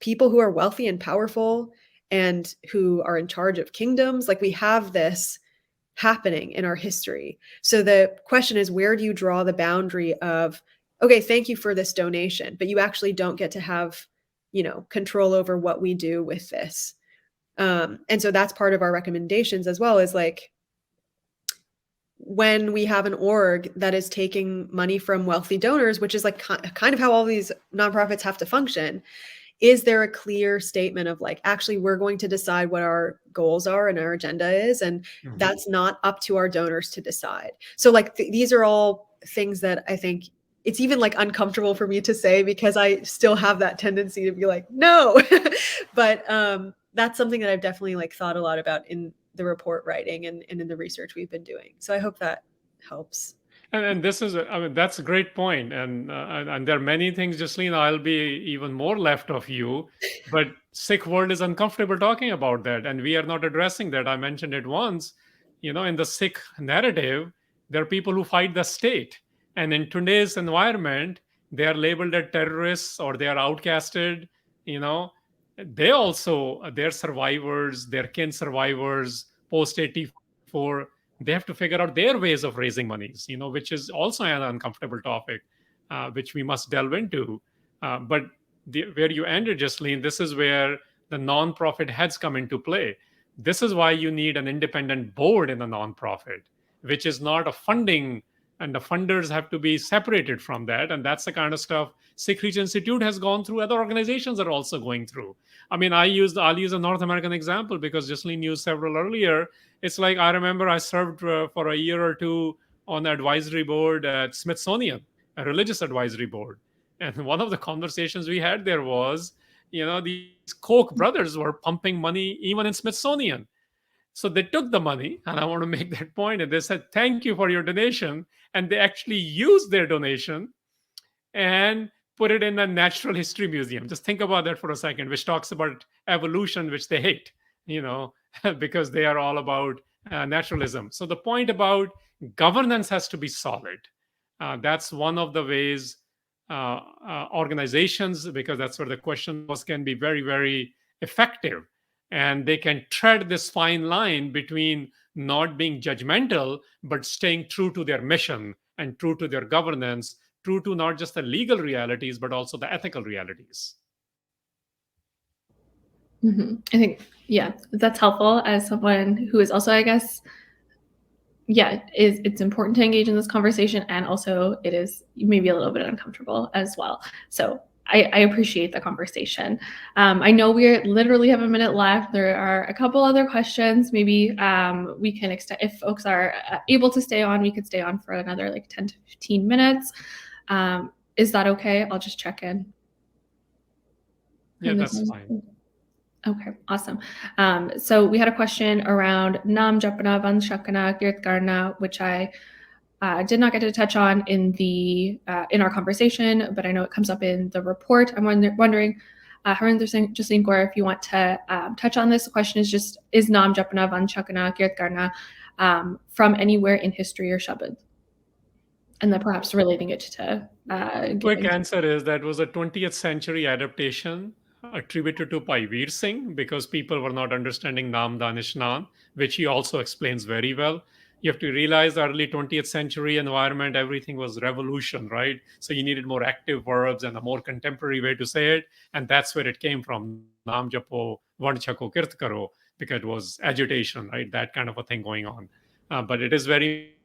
Speaker 3: people who are wealthy and powerful and who are in charge of kingdoms. Like we have this happening in our history. So the question is, where do you draw the boundary of, okay, thank you for this donation, but you actually don't get to have, you know, control over what we do with this. And so that's part of our recommendations as well, is like, when we have an org that is taking money from wealthy donors, which is like kind of how all these nonprofits have to function, is there a clear statement of like, actually, we're going to decide what our goals are and our agenda is, and that's not up to our donors to decide. So like these are all things that I think it's even like uncomfortable for me to say, because I still have that tendency to be like, no, but that's something that I've definitely like thought a lot about in the report writing and in the research we've been doing. So I hope that helps.
Speaker 4: And this is, I mean, that's a great point. And there are many things, Jasleen, I'll be even more left of you, but Sikh world is uncomfortable talking about that. And we are not addressing that. I mentioned it once, you know, in the Sikh narrative, there are people who fight the state. And in today's environment, they are labeled as terrorists or they are outcasted, you know. They also, they're survivors, their kin survivors, post 84, they have to figure out their ways of raising monies, you know, which is also an uncomfortable topic, which we must delve into. But where you ended, Jasleen, this is where the nonprofit heads come into play. This is why you need an independent board in a nonprofit, which is not a funding, and the funders have to be separated from that. And that's the kind of stuff Sikh Research Institute has gone through. Other organizations are also going through. I mean, I'll use a North American example because Jasleen used several earlier. It's like, I remember I served for a year or two on the advisory board at Smithsonian, a religious advisory board. And one of the conversations we had there was, you know, these Koch brothers were pumping money even in Smithsonian. So they took the money, and I want to make that point, and they said, thank you for your donation. And they actually used their donation and put it in the Natural History Museum. Just think about that for a second, which talks about evolution, which they hate, you know, because they are all about naturalism. So the point about governance has to be solid. That's one of the ways organizations, because that's where the question was, can be very, very effective. and they can tread this fine line between not being judgmental, but staying true to their mission and true to their governance, true to not just the legal realities, but also the ethical realities.
Speaker 2: I think, yeah, that's helpful as someone who is also, I guess, it's important to engage in this conversation, and also it is maybe a little bit uncomfortable as well. So I appreciate the conversation. I know we literally have a minute left. There are a couple other questions. Maybe we can extend, if folks are able to stay on, we could stay on for another like 10 to 15 minutes. Is that okay? I'll just check in.
Speaker 4: Yeah, that's fine.
Speaker 2: Okay, awesome. So we had a question around Nam Japana Van Shakana Girt Karna, which I did not get to touch on in our conversation, but I know it comes up in the report. I'm wondering, Harinder Singh Jasinkaur, if you want to touch on this. The question is Nam Japana Van Shakana Girt Karna from anywhere in history or Shabad? And then perhaps relating it to
Speaker 4: quick answer is that was a 20th century adaptation attributed to Pai Veer Singh, because people were not understanding Nam-Dan-Ishnan, which he also explains very well. You have to realize the early 20th century environment, everything was revolution, right? So you needed more active verbs and a more contemporary way to say it. And that's where it came from, Nam Japo, Vard Chako, Kirt Karo, because it was agitation, right? That kind of a thing going on. But it is very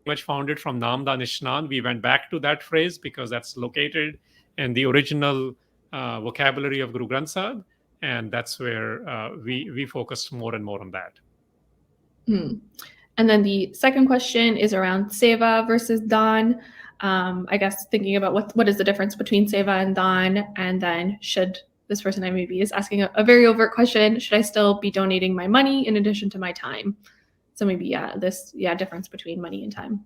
Speaker 4: much founded from Nam-Dan-Ishnan. We went back to that phrase because that's located in the original vocabulary of Guru Granth Sahib, and that's where we focused more and more on that.
Speaker 2: And then the second question is around Seva versus Dan. I guess thinking about what is the difference between Seva and Dan, and then should this person maybe is asking a very overt question, should I still be donating my money in addition to my time? So maybe this difference between money and time.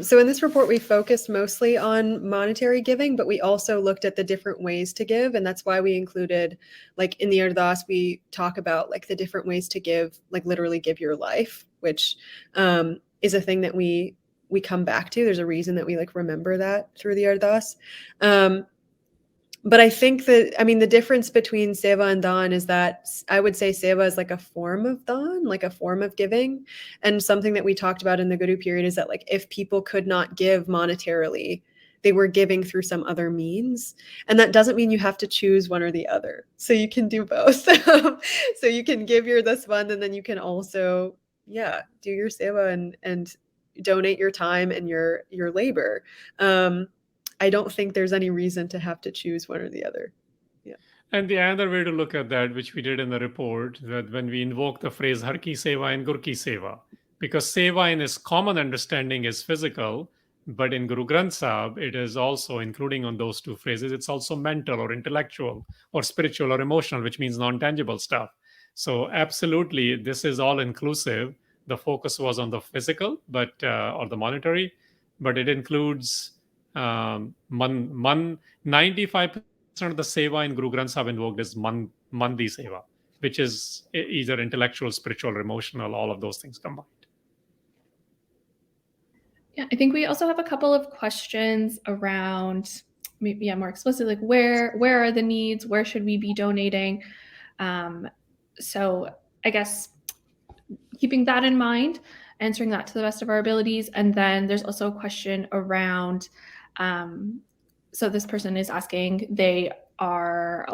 Speaker 3: So in this report, we focused mostly on monetary giving, but we also looked at the different ways to give. And that's why we included, like in the Ardas, we talk about like the different ways to give, like literally give your life, which is a thing that we come back to. There's a reason that we like remember that through the Ardas. But I think that, I mean, the difference between Seva and Dan is that I would say Seva is like a form of Dan, like a form of giving. And something that we talked about in the Guru period is that like if people could not give monetarily, they were giving through some other means. And that doesn't mean you have to choose one or the other. So you can do both. So you can give your this one, and then you can also, do your Seva and donate your time and your labor. I don't think there's any reason to have to choose one or the other. Yeah.
Speaker 4: And the other way to look at that, which we did in the report, that when we invoke the phrase Har Ki Seva and Gur Ki Seva, because Seva in its common understanding is physical, but in Guru Granth Sahib, it is also, including on those two phrases, it's also mental or intellectual or spiritual or emotional, which means non-tangible stuff. So absolutely, this is all inclusive. The focus was on the physical, but or the monetary, but it includes 95% of the seva in Guru Granth Sahib invoked is Mandi Seva, which is either intellectual, spiritual, or emotional, all of those things combined.
Speaker 2: Yeah, I think we also have a couple of questions around, maybe more explicitly, like where are the needs? Where should we be donating? So I guess keeping that in mind, answering that to the best of our abilities. And then there's also a question around, so this person is asking, they have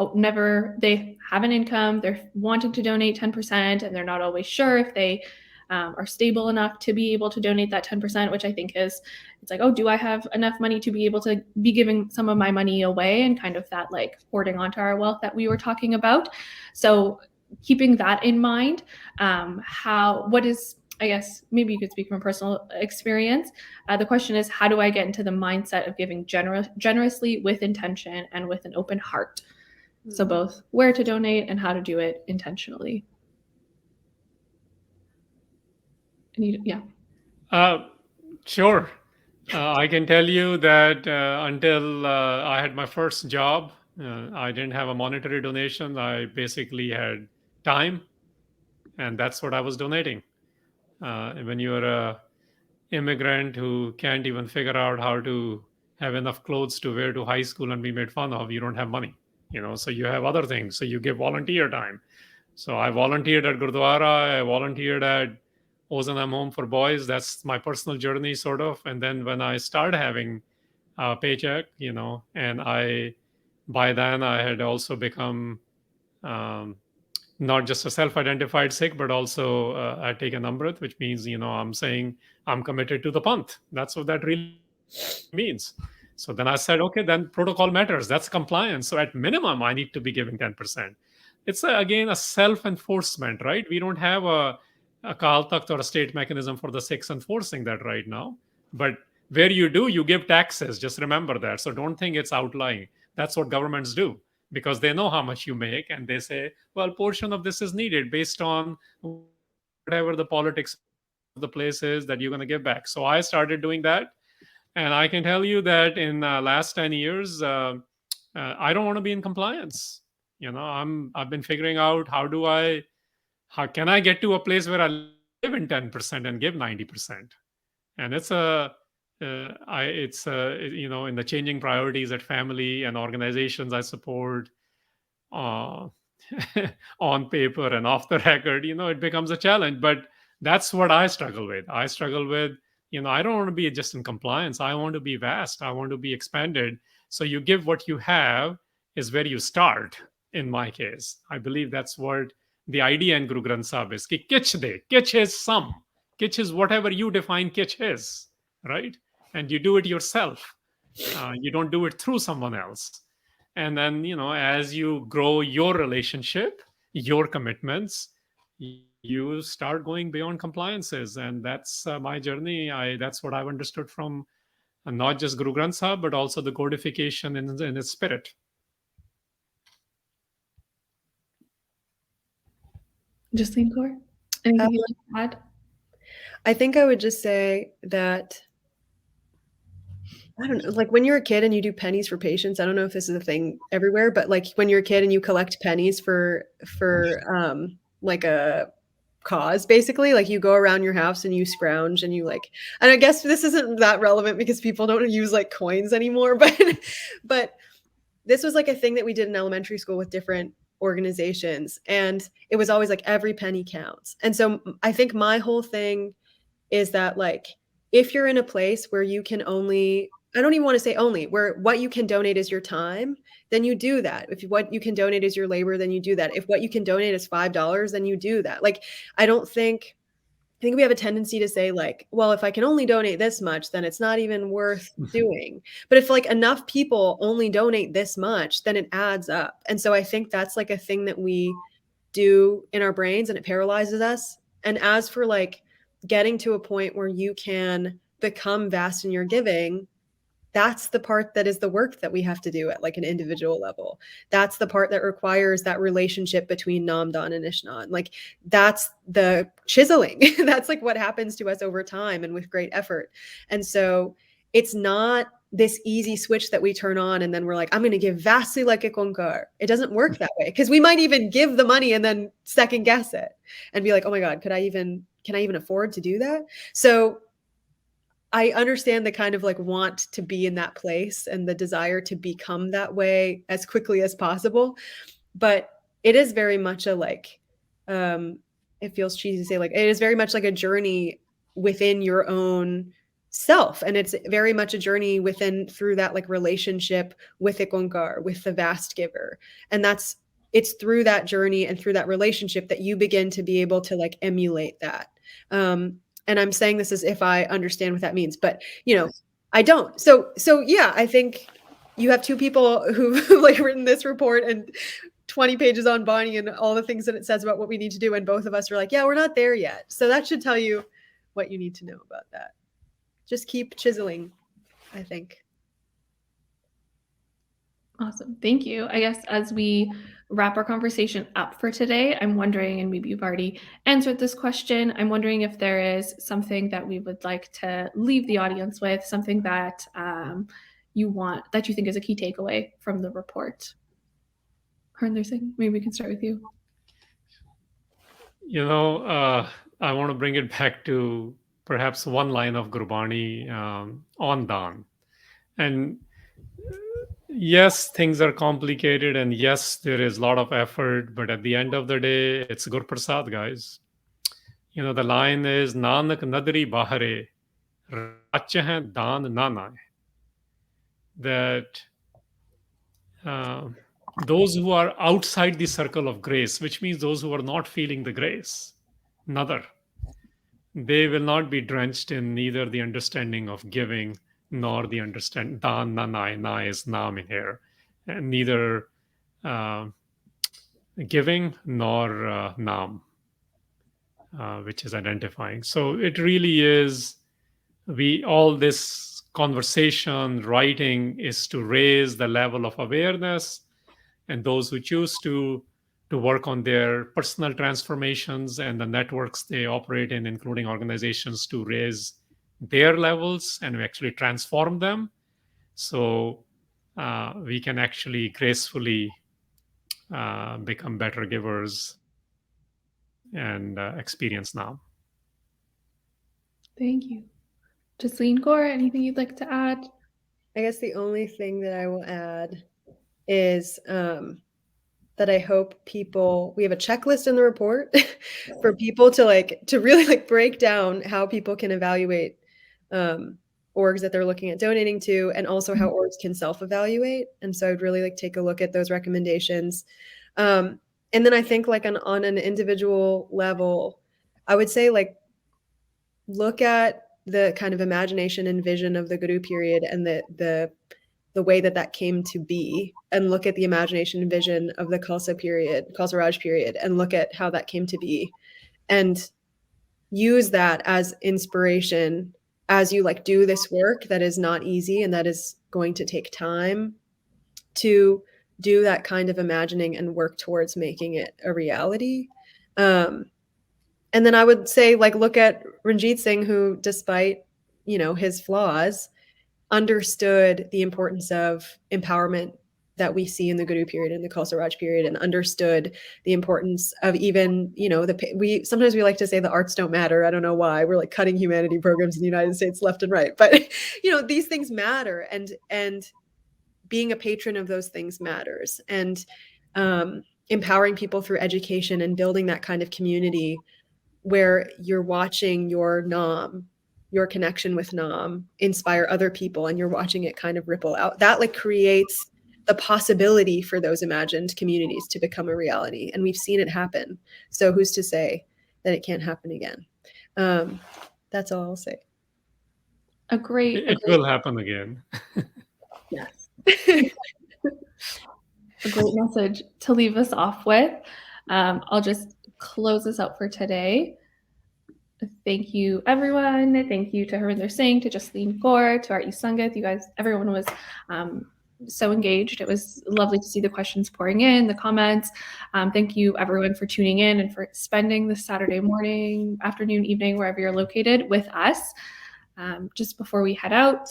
Speaker 2: an income, they're wanting to donate 10%, and they're not always sure if they are stable enough to be able to donate that 10%, which I think it's like, oh, do I have enough money to be able to be giving some of my money away, and kind of that like hoarding onto our wealth that we were talking about. So keeping that in mind, I guess maybe you could speak from personal experience. The question is, how do I get into the mindset of giving generously with intention and with an open heart? So both where to donate and how to do it intentionally.
Speaker 4: Sure. I can tell you that until I had my first job, I didn't have a monetary donation. I basically had time, and that's what I was donating. When you're a immigrant who can't even figure out how to have enough clothes to wear to high school and be made fun of, you don't have money. So you have other things. So you give volunteer time. So I volunteered at Gurdwara. I volunteered at Ozanam Home for Boys. That's my personal journey, sort of. And then when I started having a paycheck, and by then I had also become um, not just a self-identified Sikh, but also I take an Amrit, which means, I'm saying I'm committed to the Panth. That's what that really means. So then I said, okay, then protocol matters. That's compliance. So at minimum, I need to be giving 10%. It's again a self-enforcement, right? We don't have a Kahal Takht or a state mechanism for the Sikhs enforcing that right now. But where you do, you give taxes. Just remember that. So don't think it's outlying. That's what governments do, because they know how much you make, and they say, well, portion of this is needed based on whatever the politics of the place is that you're going to give back. So I started doing that. And I can tell you that in the last 10 years, I don't want to be in compliance. I've been figuring out how can I get to a place where I live in 10% and give 90%. And in the changing priorities at family and organizations I support, uh, on paper and off the record, it becomes a challenge. But that's what I struggle with. I struggle with, I don't want to be just in compliance. I want to be vast. I want to be expanded. So you give what you have is where you start. In my case, I believe that's what the idea in Guru Granth Sahib is. Ki kich de. Kich is some. Kich is whatever you define kich is, right? And you do it yourself. You don't do it through someone else. And then, as you grow your relationship, your commitments, you start going beyond compliances. And that's my journey. That's what I've understood from not just Guru Granth Sahib, but also the codification in its spirit.
Speaker 2: Justine Kaur, anything you'd like to add?
Speaker 3: I think I would just say that, I don't know, like when you're a kid and you do pennies for patients, I don't know if this is a thing everywhere, but like when you're a kid and you collect pennies for like a cause, basically, like you go around your house and you scrounge and you and I guess this isn't that relevant because people don't use like coins anymore, but this was like a thing that we did in elementary school with different organizations, and it was always like every penny counts. And so I think my whole thing is that, like, if you're in a place where you can only, I don't even want to say only, where what you can donate is your time, then you do that. If what you can donate is your labor, then you do that. If what you can donate is $5, then you do that. Like, I think we have a tendency to say, like, well, if I can only donate this much, then it's not even worth doing. But if like enough people only donate this much, then it adds up. And so I think that's like a thing that we do in our brains, and it paralyzes us. And as for like getting to a point where you can become vast in your giving, that's the part that is the work that we have to do at like an individual level. That's the part that requires that relationship between Nam-Dan and Ishnan. Like, that's the chiseling. That's like what happens to us over time and with great effort. And so it's not this easy switch that we turn on and then we're like, I'm going to give vastly like a konkar. It doesn't work that way, because we might even give the money and then second guess it and be like, oh my God, can I even afford to do that? So I understand the kind of like want to be in that place and the desire to become that way as quickly as possible. But it is very much a like, it feels cheesy to say, like, it is very much like a journey within your own self. And it's very much a journey through that like relationship with Ikonkar, with the vast giver. And it's through that journey and through that relationship that you begin to be able to like emulate that. And I'm saying this as if I understand what that means, but I don't. So yeah, I think you have two people who've like written this report and 20 pages on Bonnie and all the things that it says about what we need to do. And both of us are like, yeah, we're not there yet. So that should tell you what you need to know about that. Just keep chiseling, I think.
Speaker 2: Awesome. Thank you. I guess as we wrap our conversation up for today, I'm wondering, and maybe you've already answered this question, I'm wondering if there is something that we would like to leave the audience with, something that you think is a key takeaway from the report. Harnder Singh, maybe we can start with you.
Speaker 4: I want to bring it back to perhaps one line of Gurbani on Dan. And Yes, things are complicated, and yes, there is a lot of effort, but at the end of the day, it's Gur Prasad, guys. The line is Nanak Nadri Bahare, Rachahan Dan Nana. That those who are outside the circle of grace, which means those who are not feeling the grace, Nadar, they will not be drenched in neither the understanding of giving nor the understand Dan Nanai, Na is Nam in here, and neither giving nor Nam, which is identifying. So it really is, all this conversation, writing is to raise the level of awareness, and those who choose to work on their personal transformations and the networks they operate in, including organizations, to raise their levels and actually transform them, so we can actually gracefully become better givers and experience now.
Speaker 2: Thank you. Jasleen Gore, anything you'd like to add?
Speaker 3: I guess the only thing that I will add is that I hope we have a checklist in the report for people to really break down how people can evaluate orgs that they're looking at donating to, and also how orgs can self-evaluate. And so I'd really take a look at those recommendations. And then I think on an individual level, I would say look at the kind of imagination and vision of the Guru period and the way that came to be, and look at the imagination and vision of the Khalsa Raj period, and look at how that came to be, and use that as inspiration as you do this work that is not easy and that is going to take time, to do that kind of imagining and work towards making it a reality. And then I would say look at Ranjit Singh, who, despite his flaws, understood the importance of empowerment that we see in the Guru period and the Khalsa Raj period, and understood the importance of even, sometimes we like to say the arts don't matter. I don't know why. We're cutting humanity programs in the United States left and right. But, these things matter, and being a patron of those things matters. And empowering people through education and building that kind of community where you're watching your Nam, your connection with Nam, inspire other people, and you're watching it kind of ripple out. That creates the possibility for those imagined communities to become a reality. And we've seen it happen. So who's to say that it can't happen again? That's all I'll say.
Speaker 4: It will happen again.
Speaker 2: Yes. A great message to leave us off with. I'll just close this out for today. Thank you, everyone. Thank you to Harinder Singh, to Jasleen Gore, to our Sangat. You guys, everyone was so engaged. It was lovely to see the questions pouring in, the comments. Thank you, everyone, for tuning in and for spending this Saturday morning, afternoon, evening, wherever you're located, with us. Just before we head out,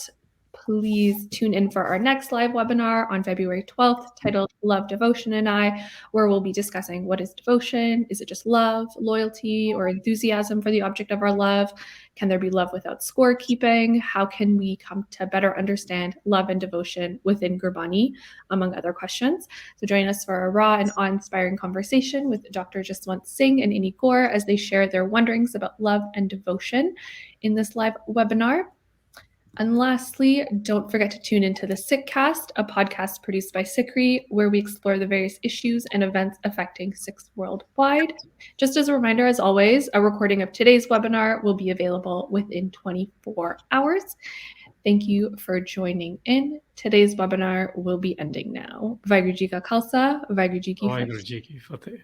Speaker 2: please tune in for our next live webinar on February 12th, titled Love, Devotion, and I, where we'll be discussing what is devotion. Is it just love, loyalty, or enthusiasm for the object of our love? Can there be love without scorekeeping? How can we come to better understand love and devotion within Gurbani, among other questions? So join us for a raw and awe-inspiring conversation with Dr. Jaswant Singh and Inni Kaur as they share their wonderings about love and devotion in this live webinar. And lastly, don't forget to tune into the Sikhcast, a podcast produced by SikhRI, where we explore the various issues and events affecting Sikhs worldwide. Just as a reminder, as always, a recording of today's webinar will be available within 24 hours. Thank you for joining in. Today's webinar will be ending now. Vaheguru Ji Ka Khalsa, Vaheguru Ji Ki Fateh.